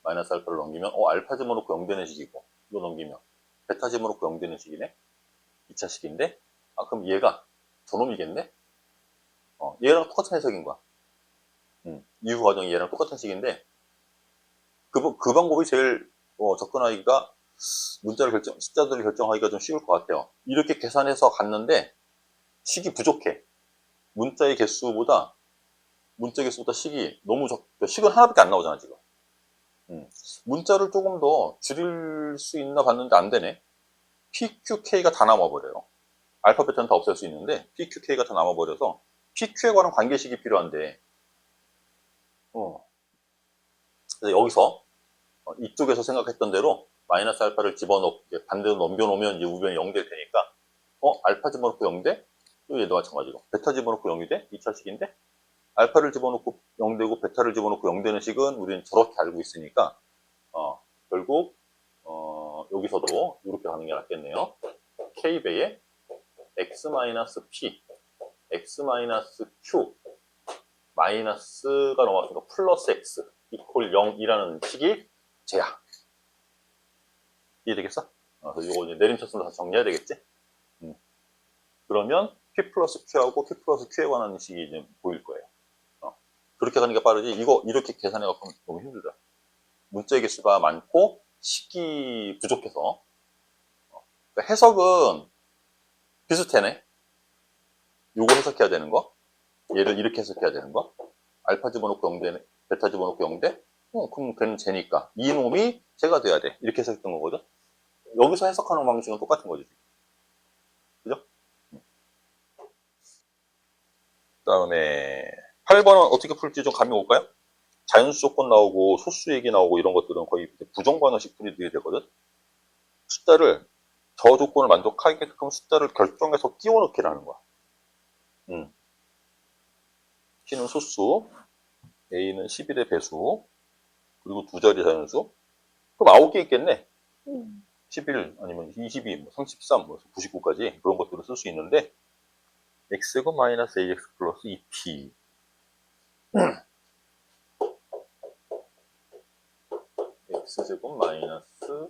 마이너스 알파를 넘기면 알파 집어넣고 0 되는 식이고 이거 넘기면 베타 집어넣고 0 되는 식이네. 2차식인데 그럼 얘가 저놈이겠네? 얘랑 똑같은 해석인 거야. 이후 과정이 얘랑 똑같은 식인데 그 방법이 제일 접근하기가 숫자들을 결정하기가 좀 쉬울 것 같아요. 이렇게 계산해서 갔는데 식이 부족해. 문자 개수보다 식이 너무 식은 하나밖에 안 나오잖아 지금. 문자를 조금 더 줄일 수 있나 봤는데 안 되네. PQK가 다 남아버려요. 알파 베타는 다 없앨 수 있는데 PQK가 다 남아버려서 PQ에 관한 관계식이 필요한데 그래서 여기서 이쪽에서 생각했던 대로 마이너스 알파를 집어넣고 반대로 넘겨놓으면 이제 우변이 0 될 테니까 알파 집어넣고 0 돼? 또 얘도 마찬가지고 베타 집어넣고 0이 돼? 2차식인데 알파를 집어넣고 0 되고 베타를 집어넣고 0 되는 식은 우리는 저렇게 알고 있으니까 결국 여기서도 이렇게 가는 게 낫겠네요. K배에 X-P X-Q 마이너스가 넘어갔으니까 플러스 X 이퀄 0이라는 식이 쟤야. 이해되겠어? 그래서 이거 이제 내림차순으로 다시 정리해야 되겠지? 그러면 P 플러스 Q하고 Q 플러스 Q에 관한 식이 이제 보일 거예요. 그렇게 가는 게 빠르지, 이거 이렇게 계산해갖고 너무 힘들다. 문자의 개수가 많고, 식이 부족해서. 그러니까 해석은 비슷하네. 요거 해석해야 되는 거. 얘를 이렇게 해석해야 되는 거. 알파 집어넣고 0대, 베타 집어넣고 0대? 그럼 걔는 쟤니까. 이놈이 쟤가 돼야 돼. 이렇게 해석했던 거거든. 여기서 해석하는 방식은 똑같은 거지. 그죠? 다음에 8번은 어떻게 풀지 좀 감이 올까요? 자연수 조건 나오고 소수 얘기 나오고 이런 것들은 거의 부정반응식 풀이들이 되거든. 숫자를 저 조건을 만족하게끔 숫자를 결정해서 끼워 넣기라는 거야. P는 소수, A는 11의 배수, 그리고 두 자리 자연수. 그럼 9개 있겠네. 11 아니면 22, 뭐 33, 뭐 99까지 그런 것들을 쓸 수 있는데 x제곱 마이너스 ax 플러스 2p x제곱 마이너스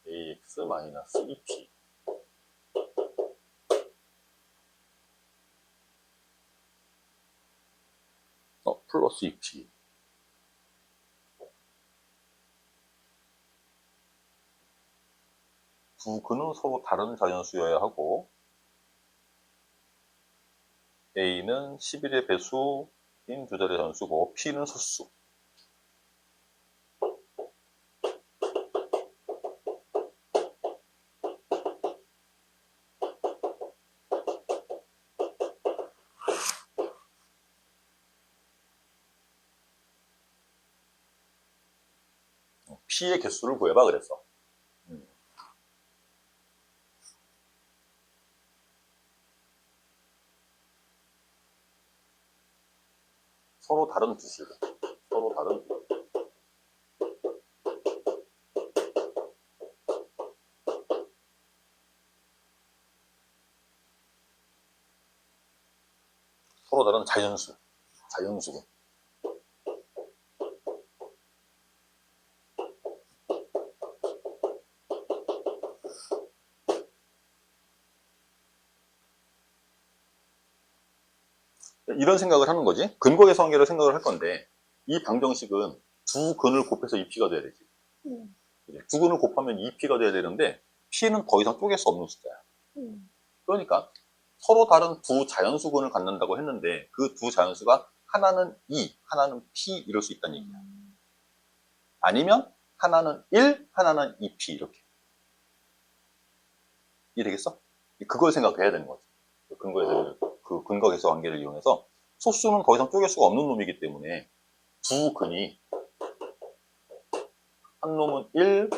ax 마이너스 2p 플러스 2p 두 근은 서로 다른 자연수여야 하고 a는 11의 배수인 두 자리 자연수고 p는 소수. p의 개수를 구해봐 그랬어. 서로 다른 두 식. 서로 다른 서로 다른 자연수. 자연수군. 이런 생각을 하는 거지. 근거의 성계를 생각을 할 건데 이 방정식은 두 근을 곱해서 2p가 돼야 되지. 두 근을 곱하면 2p가 돼야 되는데 p는 더 이상 쪼갤 수 없는 숫자야. 그러니까 서로 다른 두 자연수근을 갖는다고 했는데 그 두 자연수가 하나는 2, 하나는 p 이럴 수 있다는 얘기야. 아니면 하나는 1, 하나는 2p 이렇게. 이해되겠어? 그걸 생각해야 되는 거지. 그 근거 계수 관계를 이용해서 소수는 더 이상 쪼갤 수가 없는 놈이기 때문에 두 근이 한 놈은 1,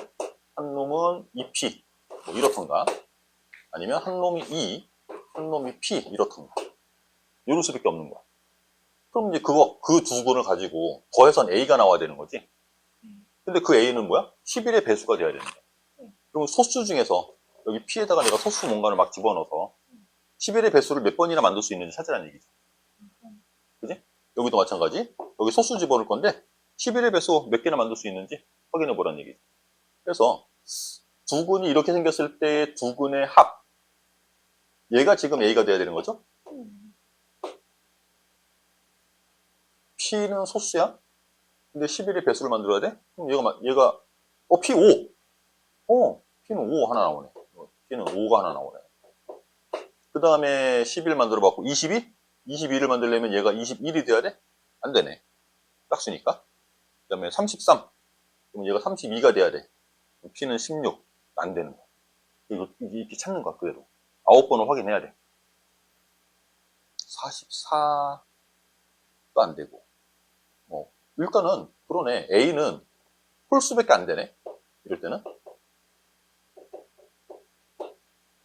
한 놈은 2p 뭐 이렇던가 아니면 한 놈이 2, 한 놈이 p 이렇던가 이럴 수밖에 없는 거야. 그럼 이제 그 두 근을 가지고 더해선 a가 나와야 되는 거지. 근데 그 a는 뭐야? 11의 배수가 돼야 되는 거야. 그럼 소수 중에서 여기 p에다가 내가 소수 뭔가를 막 집어넣어서 11의 배수를 몇 번이나 만들 수 있는지 찾으라는 얘기죠. 그지? 여기도 마찬가지. 여기 소수 집어넣을 건데 11의 배수 몇 개나 만들 수 있는지 확인해 보라는 얘기죠. 그래서 두 근이 이렇게 생겼을 때 두 근의 합. 얘가 지금 a가 돼야 되는 거죠? p는 소수야? 근데 11의 배수를 만들어야 돼? 그럼 얘가 p 5. p는 5 하나 나오네. p는 5가 하나 나오네. 그 다음에 11 만들어봤고 22? 22를 만들려면 얘가 21이 돼야 돼? 안 되네. 짝수니까. 그 다음에 33. 그럼 얘가 32가 돼야 돼. p는 16. 안 되는 거야. 이렇게 찾는 거야, 그대로. 9번을 확인해야 돼. 44도 안 되고. 일단은, 그러네. A는 홀수밖에 안 되네. 이럴 때는.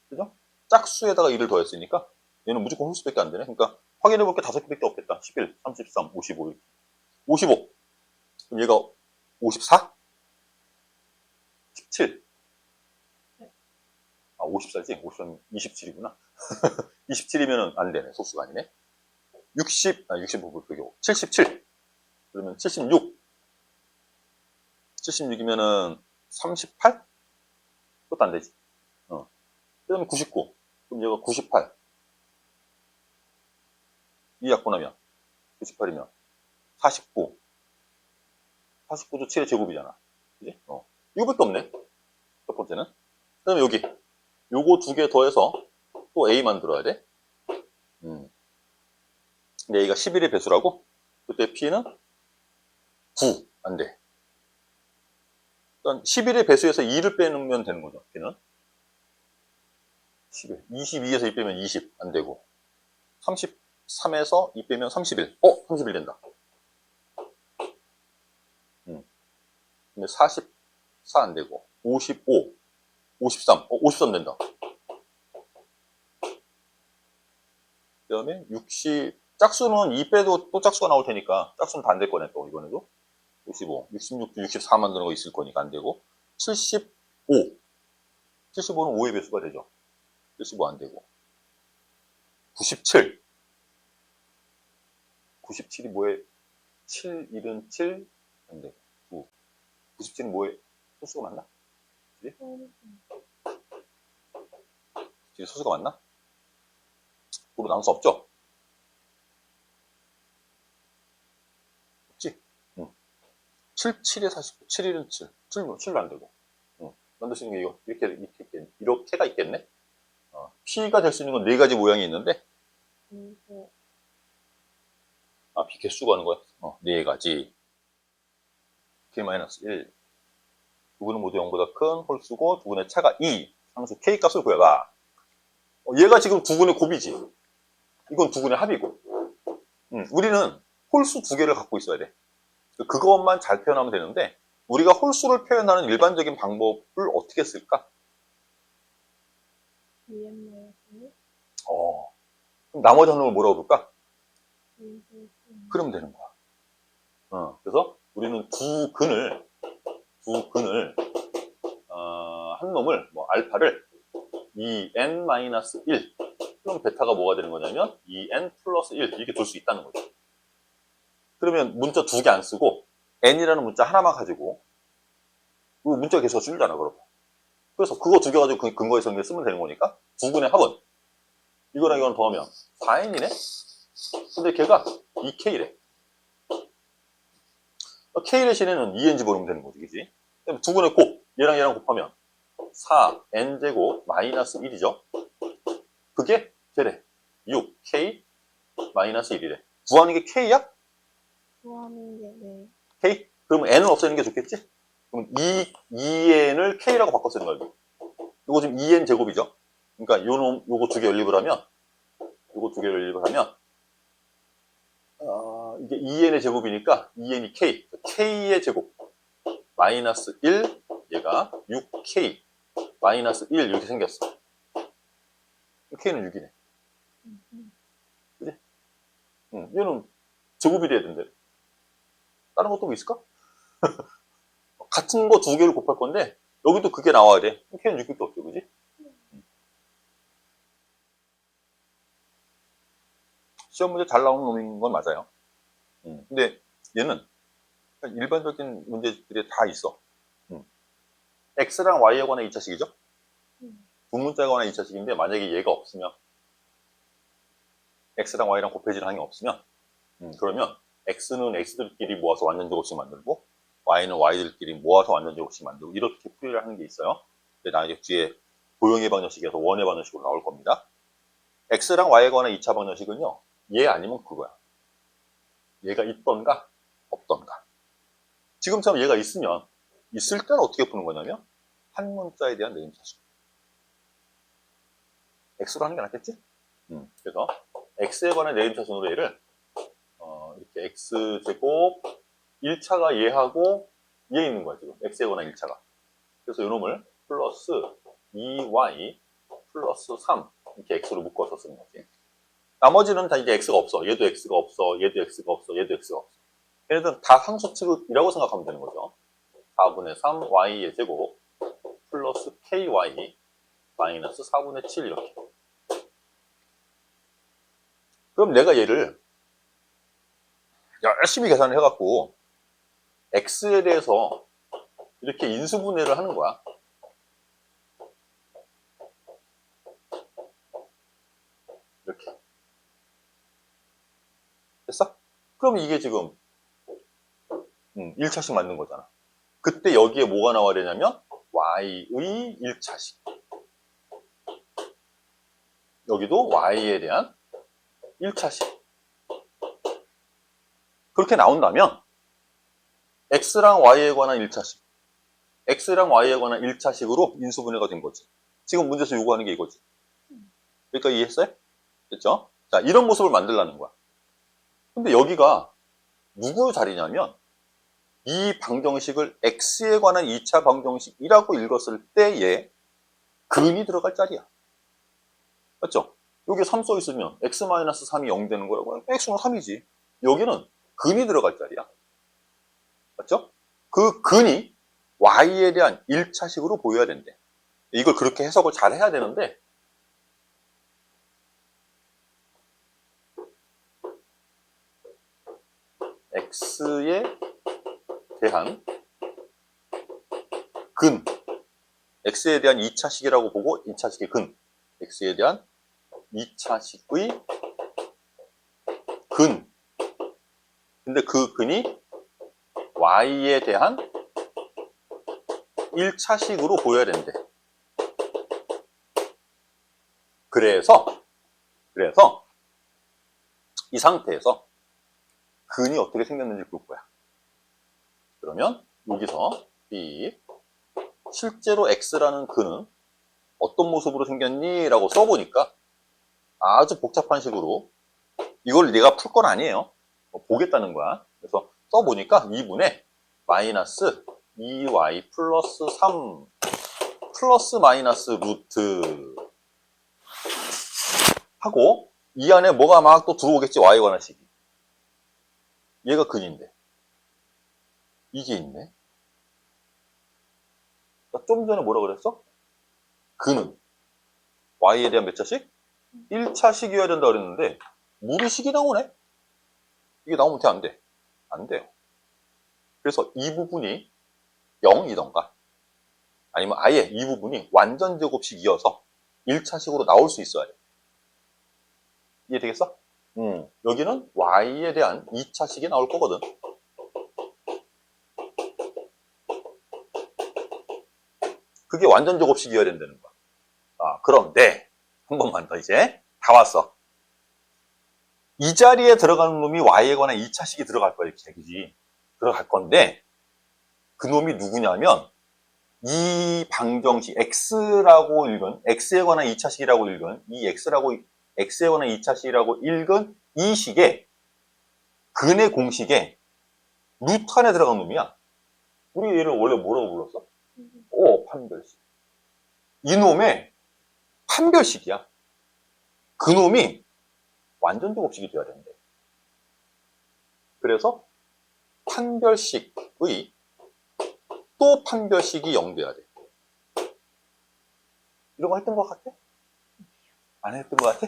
그죠? 짝수에다가 1을 더했으니까 얘는 무조건 홀수밖에 안 되네. 그러니까 확인해볼 게 5개밖에 없겠다. 11, 33, 55 이렇게. 55. 그럼 얘가 54? 17. 54지? 54는 27이구나. 27이면은 안 되네. 소수가 아니네. 65, 77. 그러면 76. 76이면은 38? 그것도 안 되지. 그 다음에 99. 그럼 얘가 98. 이 약분하면 98이면 49. 49도 7의 제곱이잖아. 그지? 이거밖에 없네. 첫 번째는. 그 다음에 여기. 요거 두 개 더해서 또 A 만들어야 돼. 근데 A가 11의 배수라고? 그때 P는 9. 안 돼. 그러니까 11의 배수에서 2를 빼놓으면 되는 거죠. P는. 11. 22에서 2 빼면 20. 안 되고. 3에서 2 빼면 31. 31 된다. 근데 44 안 되고, 55, 53. 53 된다. 그 다음에 60, 짝수는 2 빼도 또 짝수가 나올 테니까, 짝수는 다 안 될 거네, 또, 이번에도. 55, 66, 64 만드는 거 있을 거니까 안 되고, 75. 75는 5의 배수가 되죠. 75 안 되고. 97. 97이 뭐에, 7, 1은 7, 안 되고. 9. 97은 뭐에, 소수가 맞나? 그치? 97이 소수가 맞나? 9로 나눌 수 없죠? 없지? 7, 7에 49, 7, 1은 7. 7도 안 되고. 만들 수 있는 게 이렇게가 있겠네? P가 될 수 있는 건 4가지 모양이 있는데, P 개수가 하는 거야? 4가지. K-1. 두분은 모두 0보다 큰 홀수고, 두분의 차가 2. 상수 K 값을 구해봐. 얘가 지금 두분의 곱이지. 이건 두분의 합이고. 우리는 홀수 2개를 갖고 있어야 돼. 그것만 잘 표현하면 되는데, 우리가 홀수를 표현하는 일반적인 방법을 어떻게 쓸까? 그럼 나머지 한 놈을 뭐라고 부를까? 그러면 되는 거야. 그래서 우리는 두 근을, 한 놈을, 알파를 2n-1. 그럼 베타가 뭐가 되는 거냐면 2n 플러스 1 이렇게 둘 수 있다는 거죠. 그러면 문자 2개 안 쓰고 n이라는 문자 하나만 가지고 그 문자 개수가 줄잖아, 그럼. 그래서 그거 2개 가지고 근거의 성질 쓰면 되는 거니까 두근의 합은 이거랑 이거랑 더하면 4n이네? 근데 걔가 2k래. k 대신에는 2n 집어넣으면 되는 거지, 그지? 두근의 곱, 얘랑 얘랑 곱하면 4n제곱 마이너스 1이죠? 그게 걔래. 6k 마이너스 1이래. 구하는 게 k야? 구하는 게, 네. k? 그러면 n을 없애는 게 좋겠지? 그럼 2n을 k라고 바꿔 쓰는 거야. 이거 지금 2n 제곱이죠? 그러니까 요거 2개 연립을 하면, 이게 2n의 제곱이니까 2n이 k. k의 제곱. 마이너스 1, 얘가 6k. 마이너스 1 이렇게 생겼어. k는 6이네. 그지? 얘는 제곱이 돼야 된대. 다른 것도 뭐 있을까? 같은 거 2개를 곱할 건데, 여기도 그게 나와야 돼. k는 6밖에 없죠, 그지? 시험 문제 잘 나오는 놈인 건 맞아요. 근데 얘는 일반적인 문제들이 다 있어. x랑 y에 관한 2차식이죠? 분문자에 관한 2차식인데, 만약에 얘가 없으면, x랑 y랑 곱해지는 항이 없으면, 그러면 x는 x들끼리 모아서 완전 제곱식 만들고, y는 y들끼리 모아서 완전 제곱식 만들고, 이렇게 풀이를 하는 게 있어요. 근데 나중에 뒤에 도형의 방정식에서 원의 방정식으로 나올 겁니다. x랑 y에 관한 2차 방정식은요, 얘 아니면 그거야. 얘가 있던가 없던가. 지금처럼 얘가 있으면, 있을 때는 어떻게 푸는 거냐면, 한 문자에 대한 내림차수. x로 하는 게 낫겠지? 그래서 x에 관한 내림차순으로 얘를 이렇게 x제곱 1차가 얘하고 얘 있는 거야, 지금. x에 관한 1차가. 그래서 이놈을 플러스 2y 플러스 3 이렇게 x로 묶어서 쓰는 거지. 나머지는 다 이제 x가 없어. 얘도 x가 없어. 얘도 x가 없어. 얘도 x가 없어. 얘네들은 다 상수칙이라고 생각하면 되는 거죠. 4분의 3 y의 제곱 플러스 ky 마이너스 4분의 7 이렇게. 그럼 내가 얘를 열심히 계산을 해갖고 x에 대해서 이렇게 인수분해를 하는 거야. 이렇게. 됐어? 그럼 이게 지금 1차식 맞는 거잖아. 그때 여기에 뭐가 나와야 되냐면 y의 1차식. 여기도 y에 대한 1차식. 그렇게 나온다면 x랑 y에 관한 1차식, x랑 y에 관한 1차식으로 인수분해가 된 거지. 지금 문제에서 요구하는 게 이거지. 그러니까 이해했어요? 됐죠? 자, 이런 모습을 만들라는 거야. 근데 여기가 누구 자리냐면 이 방정식을 x에 관한 2차 방정식이라고 읽었을 때에 근이 들어갈 자리야. 맞죠? 여기 3 써 있으면 x-3이 0 되는 거라고. x는 3이지. 여기는 근이 들어갈 자리야. 맞죠? 그 근이 y에 대한 1차식으로 보여야 된대. 이걸 그렇게 해석을 잘 해야 되는데 x에 대한 근, x에 대한 2차식이라고 보고 2차식의 근, x에 대한 2차식의 근. 근데 그 근이 y에 대한 1차식으로 보여야 된대. 그래서 이 상태에서 근이 어떻게 생겼는지 볼 거야. 그러면 여기서 B 실제로 x라는 근은 어떤 모습으로 생겼니? 라고 써보니까 아주 복잡한 식으로 이걸 내가 풀 건 아니에요. 보겠다는 거야. 그래서 써보니까 2분의 마이너스 2y 플러스 3 플러스 마이너스 루트 하고 이 안에 뭐가 막 또 들어오겠지. y에 관한 식이. 얘가 근인데 이게 있네. 좀 전에 뭐라 그랬어? 근은 y에 대한 몇 차식? 1차식이어야 된다 그랬는데 무리식이 나오네. 이게 나오면 돼, 안 돼? 안 돼요. 그래서 이 부분이 0이던가 아니면 아예 이 부분이 완전 제곱식이어서 1차식으로 나올 수 있어야 돼. 이해되겠어? 여기는 y에 대한 2차식이 나올 거거든. 그게 완전 제곱식이어야 된다는 거야. 그럼 네. 한 번만 더 이제. 다 왔어. 이 자리에 들어가는 놈이 y에 관한 2차식이 들어갈 거야. 이렇게 그지? 들어갈 건데 그 놈이 누구냐면 이 방정식 x라고 읽은 x에 관한 2차식이라고 읽은 이 x에 관한 2차식이라고 읽은 이 식의 근의 공식에 루트 안에 들어간 놈이야. 우리 얘를 원래 뭐라고 불렀어? 판별식. 이놈의 판별식이야. 그놈이 완전 제곱식이 돼야 된대. 그래서 판별식의 또 판별식이 0 돼야 돼. 이런 거 했던 것 같아? 안 했던 것 같아?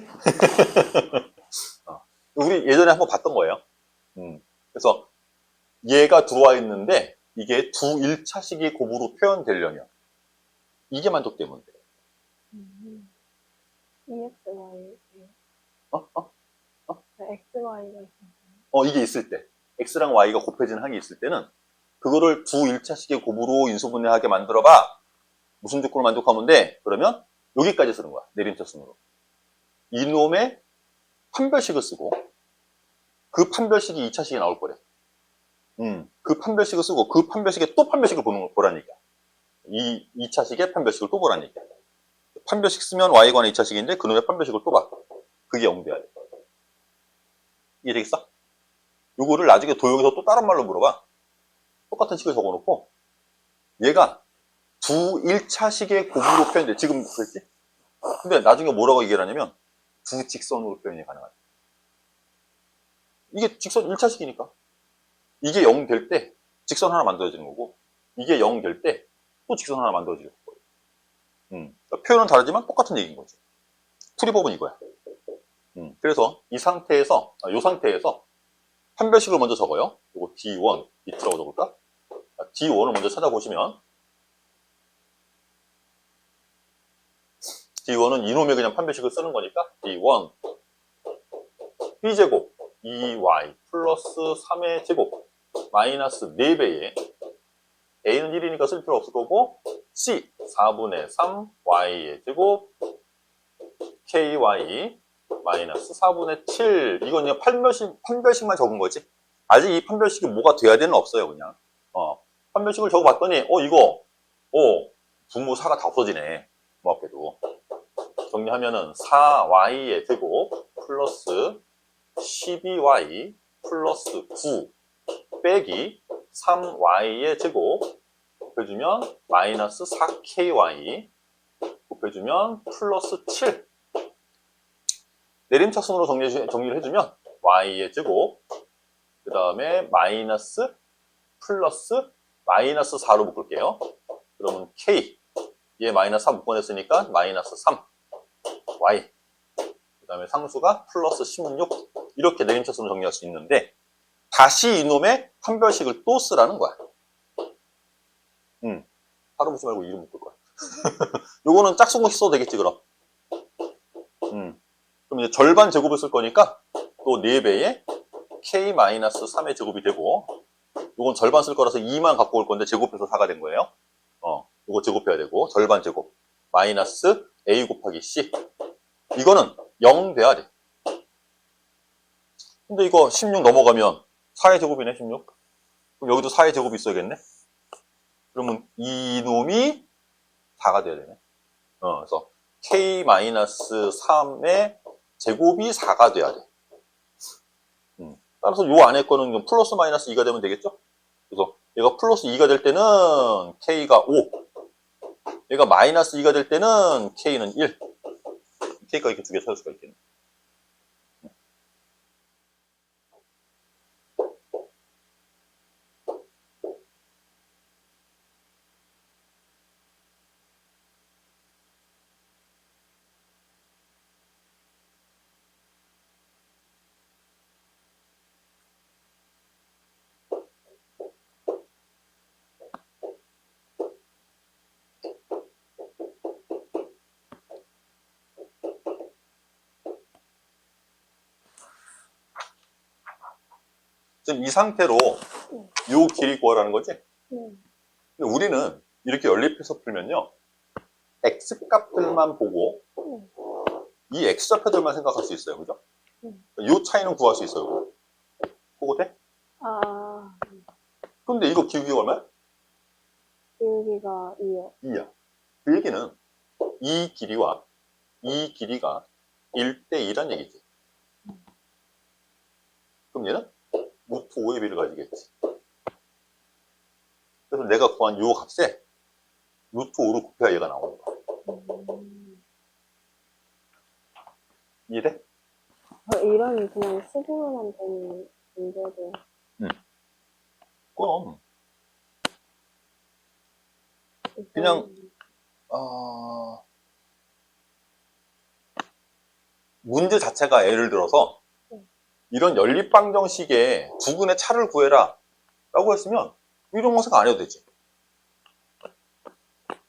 우리 예전에 한번 봤던 거예요. 그래서 얘가 들어와 있는데 이게 두 1차식이 곱으로 표현되려면 이게 만족되면 돼. EXY. XY가 있어요. 이게 있을 때 x랑 y가 곱해지는 항이 있을 때는 그거를 두 1차식의 곱으로 인수분해하게 만들어봐. 무슨 조건을 만족하면 돼? 그러면 여기까지 쓰는 거야. 내림차순으로. 이놈의 판별식을 쓰고 그 판별식이 2차식이 나올 거래. 그 판별식을 쓰고 그 판별식에 또 판별식을 보라는 얘기야. 이 2차식의 판별식을 또 보라는 얘기야. 판별식 쓰면 y에 관한 2차식인데 그놈의 판별식을 또 봐. 그게 0 돼야 돼. 이해되겠어? 요거를 나중에 도형에서 또 다른 말로 물어봐. 똑같은 식을 적어놓고 얘가 두 1차식의 곱으로 표현돼. 지금 그랬지? 근데 나중에 뭐라고 얘기를 하냐면 두 직선으로 표현이 가능하다. 이게 직선 1차식이니까 이게 0 될 때 직선 하나 만들어지는 거고 이게 0 될 때 또 직선 하나 만들어지는 거예요. 그러니까 표현은 다르지만 똑같은 얘기인 거지. 풀이법은 이거야. 그래서 이 상태에서 판별식을 먼저 적어요. 이거 D1 밑으로 적을까? D1을 먼저 찾아보시면 D1은 이놈의 그냥 판별식을 쓰는 거니까 D1 B제곱 2Y 플러스 3의 제곱 마이너스 4배에 A는 1이니까 쓸 필요 없을 거고 C 4분의 3 Y의 제곱 KY 마이너스 4분의 7 이건 그냥 판별식만 적은 거지. 아직 이 판별식이 뭐가 돼야 되는 없어요. 그냥 판별식을 적어봤더니 이거 분모 4가 다 없어지네. 고맙게도 정리하면은 4y의 제곱 플러스 12y 플러스 9 빼기 3y의 제곱 곱해주면 마이너스 4ky 곱해주면 플러스 7. 내림차순으로 정리를 해주면 y의 제곱 그 다음에 마이너스 플러스 마이너스 4로 묶을게요. 그러면 k 얘 마이너스 4 묶어냈으니까 마이너스 3 y 그 다음에 상수가 플러스 16 이렇게 내림차순으로 정리할 수 있는데 다시 이놈의 판별식을 또 쓰라는 거야. 바로 보지 말고 이름 묶을 거야. 요거는 짝수공식 써도 되겠지 그럼. 그럼 이제 절반 제곱을 쓸 거니까 또 4배의 k-3의 제곱이 되고 요건 절반 쓸 거라서 2만 갖고 올 건데 제곱해서 4가 된 거예요. 요거 제곱해야 되고 절반 제곱 마이너스 a 곱하기 c 이거는 0 돼야 돼. 근데 이거 16 넘어가면 4의 제곱이네 16. 그럼 여기도 4의 제곱이 있어야겠네. 그러면 이놈이 4가 돼야 되네. 그래서 k-3의 제곱이 4가 돼야 돼. 따라서 요 안에 거는 플러스 마이너스 2가 되면 되겠죠? 그래서 얘가 플러스 2가 될 때는 k가 5. 얘가 마이너스 2가 될 때는 k는 1. k가 이렇게 두 개 찾을 수가 있겠네. 지금 이 상태로 요 길이 구하라는 거지? 근데 우리는 이렇게 연립해서 풀면요. x값들만 보고 이 x좌표들만 생각할 수 있어요. 그죠? 요 차이는 구할 수 있어요. 그거 돼? 아, 근데 이거 기울기가 얼마야? 기울기가 2요. 2야. 그 얘기는 이 길이와 이 길이가 1대 2란 얘기지. 그럼 얘는 루트 5의 비를 가지겠지. 그래서 내가 구한 요 값에 루트 5를 곱해야 얘가 나오는 거야. 이해돼? 이런 그냥 수분만 되는 문제도. 그럼 그냥 문제 자체가 예를 들어서 이런 연립방정식에 두근의 차를 구해라 라고 했으면 이런 거 생각 안 해도 되지.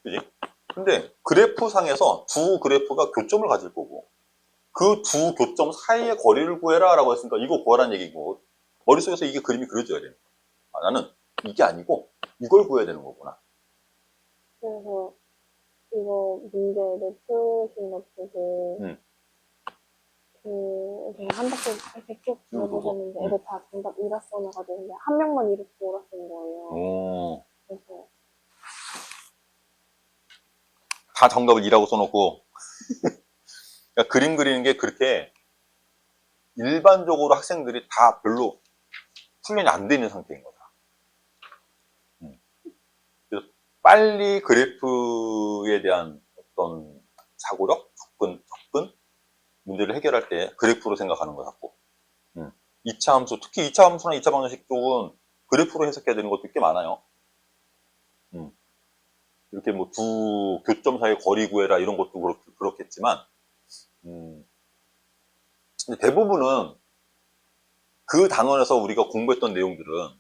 그지? 근데 그래프상에서 두 그래프가 교점을 가질 거고 그 두 교점 사이의 거리를 구해라 라고 했으니까 이거 구하라는 얘기고 머릿속에서 이게 그림이 그려져야 돼. 나는 이게 아니고 이걸 구해야 되는 거구나. 그래서 이거 문제를 푸신 거 보고 그냥 한 바퀴 이렇게 쭉 돌아보셨는데 애들 다 정답 이라 써놔가지고 근데 한 명만 이렇게 오라 쓴 거예요. 그래서 다 정답을 2라고 써놓고 그러니까 그림 그리는 게 그렇게 일반적으로 학생들이 다 별로 훈련이 안 되는 상태인 거다. 그래서 빨리 그래프에 대한 어떤 사고력, 접근 문제를 해결할 때 그래프로 생각하는 거 같고 2차 함수, 특히 2차 함수나 2차 방정식 쪽은 그래프로 해석해야 되는 것도 꽤 많아요. 이렇게 뭐 두 교점 사이 거리 구해라 이런 것도 그렇겠지만 근데 대부분은 그 단원에서 우리가 공부했던 내용들은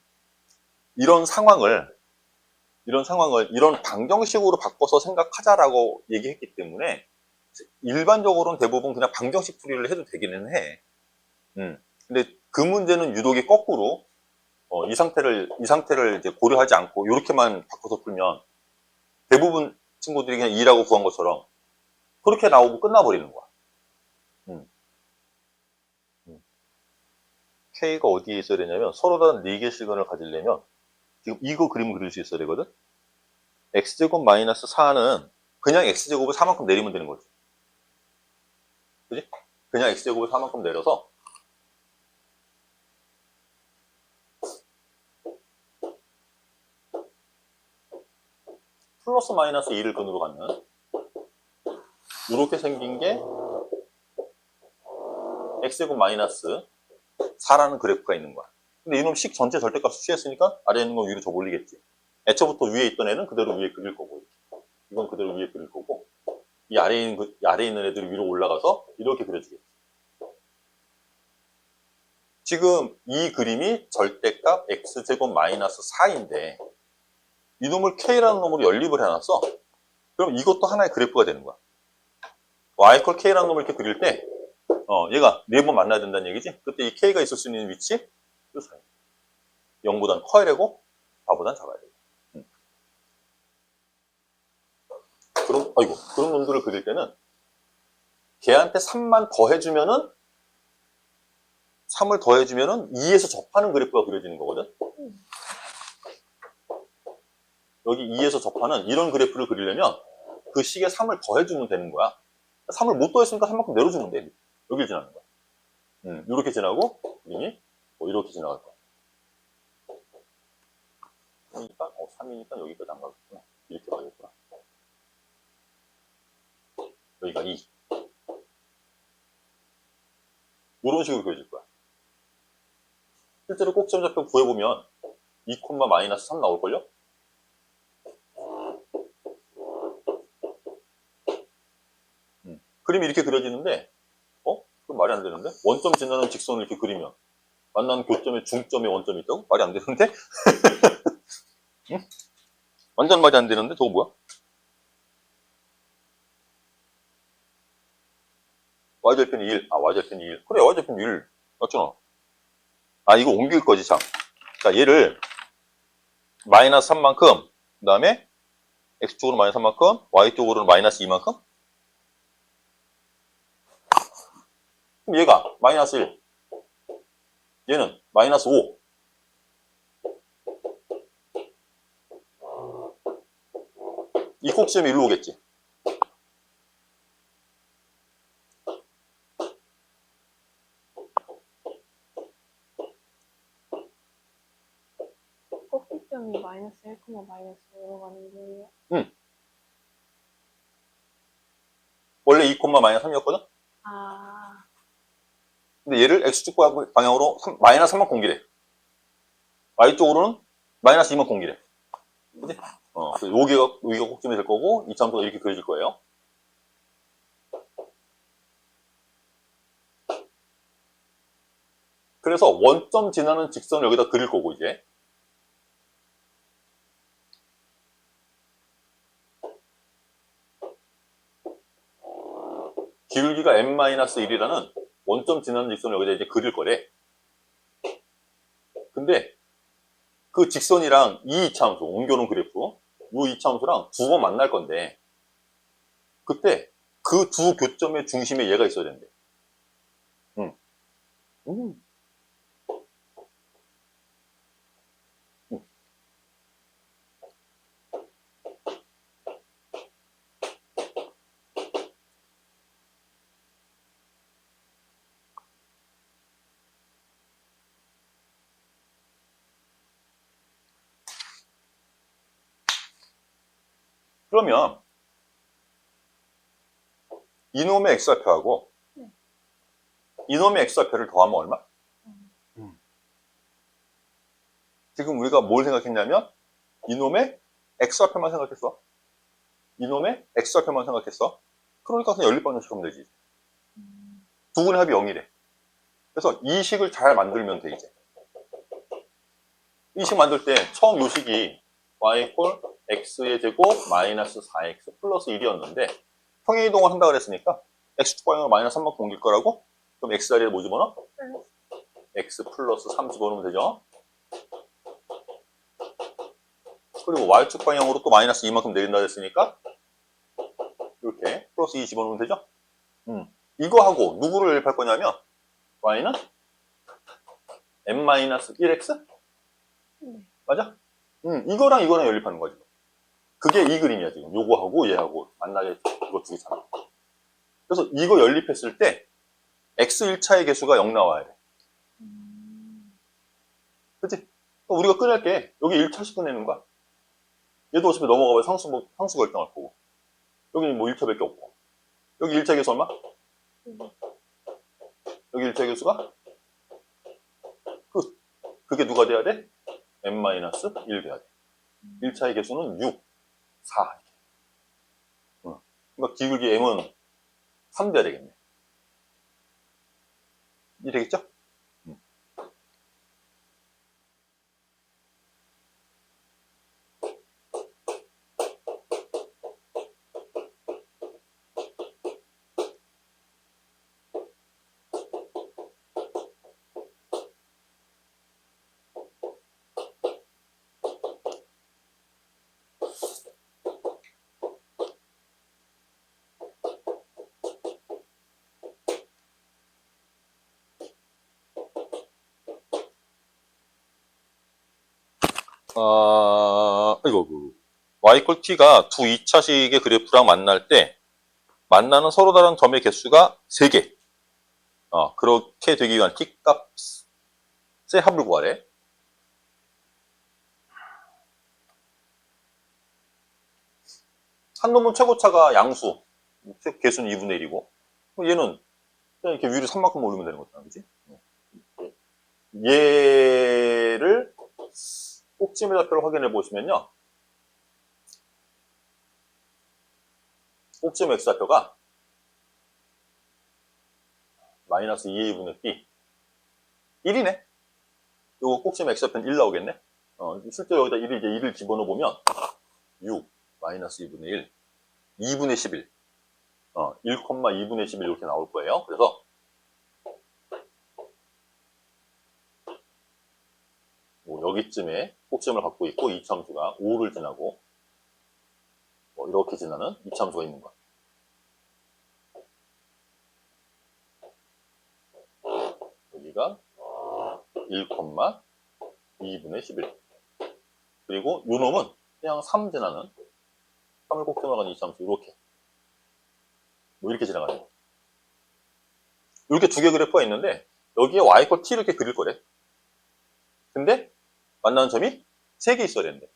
이런 상황을 이런 방정식으로 바꿔서 생각하자라고 얘기했기 때문에 일반적으로는 대부분 그냥 방정식 풀이를 해도 되기는 해. 근데 그 문제는 유독이 거꾸로 이 상태를 이제 고려하지 않고 이렇게만 바꿔서 풀면 대부분 친구들이 그냥 2라고 구한 것처럼 그렇게 나오고 끝나버리는 거야. K가 어디에 있어야 되냐면 서로 다른 4개의 시간을 가지려면 지금 이거 그림을 그릴 수 있어야 되거든. x제곱 마이너스 4는 그냥 x제곱을 4만큼 내리면 되는 거지. 그지? 그냥 x제곱을 4만큼 내려서 플러스 마이너스 2를 근으로 갖는 이렇게 생긴 게 x제곱 마이너스 4라는 그래프가 있는 거야. 근데 이놈 식 전체 절대값을 취했으니까 아래에 있는 건 위로 저 올리겠지. 애초부터 위에 있던 애는 그대로 위에 그릴 거고, 이건 그대로 위에 그릴 거고, 이 아래에 있는 애들이 위로 올라가서 이렇게 그려주겠지. 지금 이 그림이 절대값 x제곱 마이너스 4인데 이놈을 k라는 놈으로 연립을 해놨어. 그럼 이것도 하나의 그래프가 되는 거야. y 콜 k라는 놈을 이렇게 그릴 때 얘가 4번 만나야 된다는 얘기지. 그때 이 k가 있을 수 있는 위치 이 사이. 0보단 커야 되고 4보단 작아야 되고. 그런 놈들을 그릴 때는 걔한테 3만 더해주면은 3을 더해주면은 2에서 접하는 그래프가 그려지는 거거든. 여기 2에서 접하는 이런 그래프를 그리려면 그 식에 3을 더해주면 되는 거야. 3을 못 더했으니까 3만큼 내려주면 돼. 여길 지나는 거야. 이렇게 지나고 그림이 이렇게 지나갈 거야. 3이니까 여기까지 안 가겠구나. 이렇게 가겠구나. 여기가 2. 이런 식으로 그려질 거야. 실제로 꼭지점좌표 구해보면 2, 마이너스 3 나올걸요? 그림이 이렇게 그려지는데 그럼 말이 안 되는데? 원점 지나는 직선을 이렇게 그리면 만나는 교점에 중점에 원점이 있다고? 말이 안 되는데? 응? 완전 말이 안 되는데? 저거 뭐야? y절편이 1. y절편이 1. 그래, y절편이 1. 맞잖아. 이거 옮길 거지, 참. 자, 얘를 마이너스 3만큼, 그 다음에 x쪽으로 마이너스 3만큼, y쪽으로는 마이너스 2만큼? 그럼 얘가 마이너스 1. 얘는 마이너스 5. 이 꼭지점이 일로 오겠지. 꼭지점이 마이너스 1, 마이너스 5로 가는 거예요? 응. 원래 2, 마이너스 3이었거든? 근데 얘를 x축 방향으로 마이너스 3만 공기래. y쪽으로는 마이너스 2만 공기래. 그치? 여기가 꼭지점이 될 거고, 이 차함수가 이렇게 그려질 거예요. 그래서 원점 지나는 직선을 여기다 그릴 거고, 이제. 기울기가 n-1이라는 원점 지나는 직선을 여기다 이제 그릴 거래. 근데 그 직선이랑 이 이차함수, 옮겨놓은 그래프, 이 이차함수랑 두 번 만날 건데 그때 그 두 교점의 중심에 얘가 있어야 된대. 그러면 이놈의 x좌표하고 이놈의 x좌표를 더하면 얼마? 지금 우리가 뭘 생각했냐면 이놈의 x좌표만 생각했어. 이놈의 x좌표만 생각했어. 그러니까 그냥 연립방정식 하면 되지. 두 분의 합이 0이래. 그래서 이 식을 잘 만들면 돼, 이제. 이 식 만들 때 처음 요 식이 y 콜 x의 제곱 마이너스 4x 플러스 1이었는데 평행이동을 한다 그랬으니까 x축 방향으로 마이너스 3만큼 옮길 거라고? 그럼 x 자리에 뭐 집어넣어? x 플러스 3 집어넣으면 되죠. 그리고 y축 방향으로 또 마이너스 2만큼 내린다 그랬으니까 이렇게 플러스 2 집어넣으면 되죠. 이거하고 누구를 연립할 거냐면 y는 n-1x? 맞아? 이거랑 이거랑 연립하는 거지. 그게 이 그림이야, 지금. 요거하고 얘하고 만나게 이거 두 개잖아. 그래서 이거 연립했을 때 x1차의 개수가 0 나와야 돼. 그치? 우리가 꺼낼 게 여기 1차씩 꺼내는 거야. 얘도 어차피 넘어가면 상수 결정할 거고. 여기는 뭐 1차밖에 없고. 여기 1차 개수 얼마? 여기 1차 개수가 끝. 그게 누가 돼야 돼? n-1 돼야 돼. 1차의 개수는 6, 4. 그러니까 기울기 m은 3 돼야 되겠네. 이 되겠죠? 이거, y 꼴 t가 두 2차식의 그래프랑 만날 때, 만나는 서로 다른 점의 개수가 3개. 그렇게 되기 위한 t 값의 합을 구하래. 한 놈은 최고차가 양수, 개수는 2분의 1이고, 얘는 그냥 이렇게 위로 3만큼 올리면 되는 거잖아, 그지? 얘를 꼭지의 좌표를 확인해 보시면요. 꼭지의 x좌표가 마이너스 2a분의 b 1이네. 요거 꼭지의 x좌표는 1 나오겠네. 실제 여기다 1을 집어넣어보면 6 마이너스 2분의 1 2분의 11 1,2분의 11 이렇게 나올 거예요. 그래서 여기쯤에 꼭지점을 갖고 있고 이차함수가 5를 지나고 이렇게 지나는 이차함수가 있는 거야. 여기가 1,2분의 11 그리고 요 놈은 그냥 3 지나는 3을 꼭 지나가는 이차함수 이렇게 이렇게 지나가는 거. 이렇게 두 개 그래프가 있는데 여기에 y 꼴 t 이렇게 그릴 거래. 근데 만나는 점이 3개 있어야 되는데.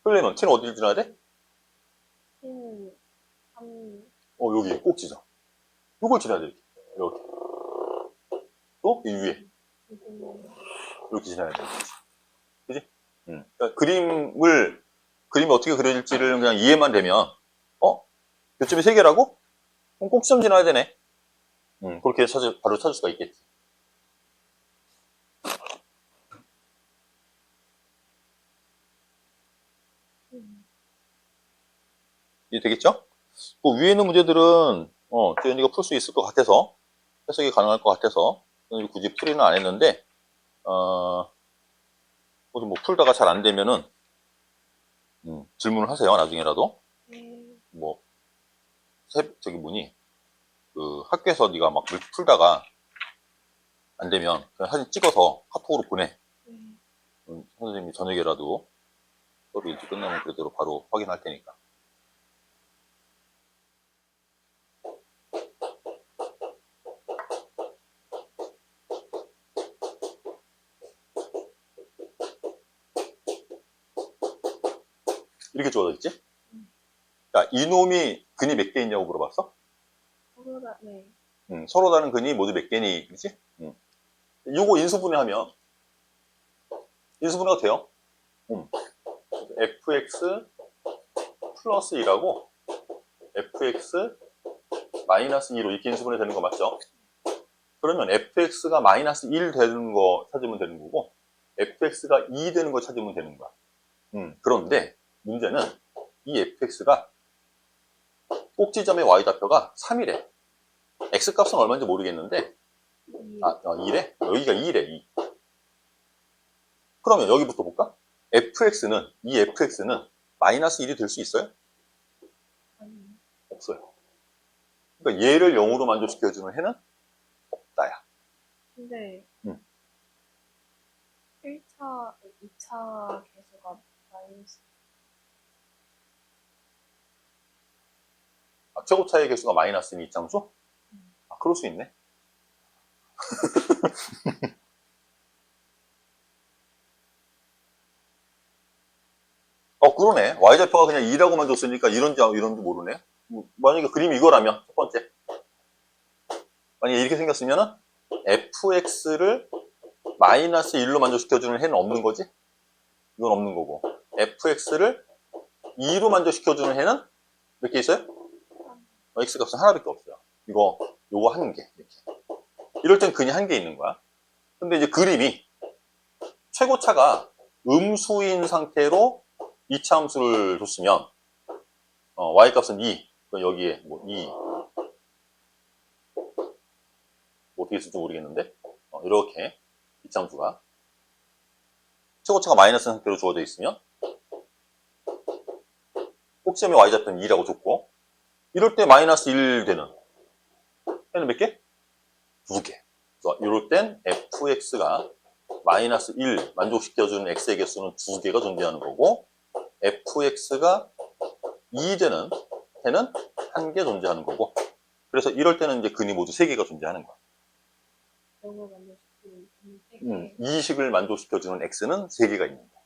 그러려면 t는 어디를 지나야 돼? 여기 꼭지점. 이걸 지나야 돼. 이렇게. 또 이 위에. 이렇게 지나야 돼. 그지? 그러니까 그림이 어떻게 그려질지를 그냥 이해만 되면, 교점이 3개라고? 그럼 꼭지점 지나야 되네. 그렇게 바로 찾을 수가 있겠지. 이해 되겠죠? 그 위에 있는 문제들은, 재현이가 풀 수 있을 것 같아서, 해석이 가능할 것 같아서, 굳이 풀이는 안 했는데, 뭐 풀다가 잘 안 되면은, 질문을 하세요, 나중에라도. 학교에서 네가 막 풀다가 안 되면, 그냥 사진 찍어서 카톡으로 보내. 선생님이 저녁에라도 수업이 일찍 끝나면 그대로 바로 확인할 테니까. 이렇게 주어져 있지? 자, 이놈이 근이 몇 개 있냐고 물어봤어? 네. 서로 다른 근이 모두 몇 개니, 그치? 요거 인수분해하면, 인수분해가 돼요. fx 플러스 2라고, fx 마이너스 2로 이렇게 인수분해 되는 거 맞죠? 그러면 fx가 마이너스 1 되는 거 찾으면 되는 거고, fx가 2 되는 거 찾으면 되는 거야. 그런데, 문제는, 이 fx가 꼭지점의 y좌표가 3이래. x값은 얼마인지 모르겠는데 2래? 여기가 2래. 2. 그러면 여기부터 볼까? 이 fx는 마이너스 1이 될 수 있어요? 없어요. 그러니까 얘를 0으로 만족시켜주는 해는 없다야. 근데 1차, 2차 개수가 마이너스. 최고차의 개수가 마이너스인 이차함수? 그럴 수 있네. 그러네. y좌표가 그냥 2라고만 줬으니까 이런지 모르네. 만약에 그림이 이거라면, 첫 번째. 만약에 이렇게 생겼으면은, fx를 마이너스 1로 만족시켜주는 해는 없는 거지? 이건 없는 거고. fx를 2로 만족시켜주는 해는 몇 개 있어요? x 값은 하나밖에 없어요. 요거 한 개. 이렇게. 이럴 땐 그냥 한 개 있는 거야. 근데 이제 그림이 최고차가 음수인 상태로 이차 함수를 줬으면, y 값은 2. 여기에 뭐 2. 어떻게 쓸지 모르겠는데, 이렇게 이차 함수가 최고차가 마이너스 상태로 주어져 있으면, 꼭지점의 y좌표는 2라고 줬고, 이럴 때 마이너스 1 되는 해는 몇 개? 2개. 그래서 이럴 땐 fx가 마이너스 1 만족시켜주는 x의 개수는 2개가 존재하는 거고, fx가 2 되는 해는 1개 존재하는 거고, 그래서 이럴 때는 이제 근이 모두 3개가 존재하는 거야. 영어 만족시키는 세 개. 이 식을 만족시켜주는 x는 3개가 있는 거야.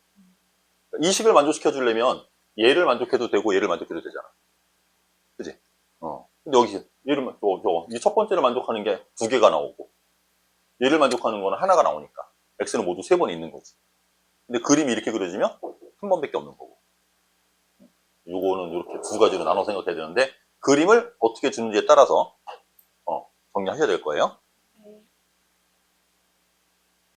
이 식을 만족시켜주려면 얘를 만족해도 되고 얘를 만족해도 되잖아. 그지? 근데 여기 이 첫 번째를 만족하는 게 2개가 나오고, 얘를 만족하는 거는 하나가 나오니까 x는 모두 3번 있는 거지. 근데 그림이 이렇게 그려지면 한 번밖에 없는 거고. 요거는 이렇게 두 가지로 나눠 생각해야 되는데, 그림을 어떻게 주는지에 따라서 정리하셔야 될 거예요.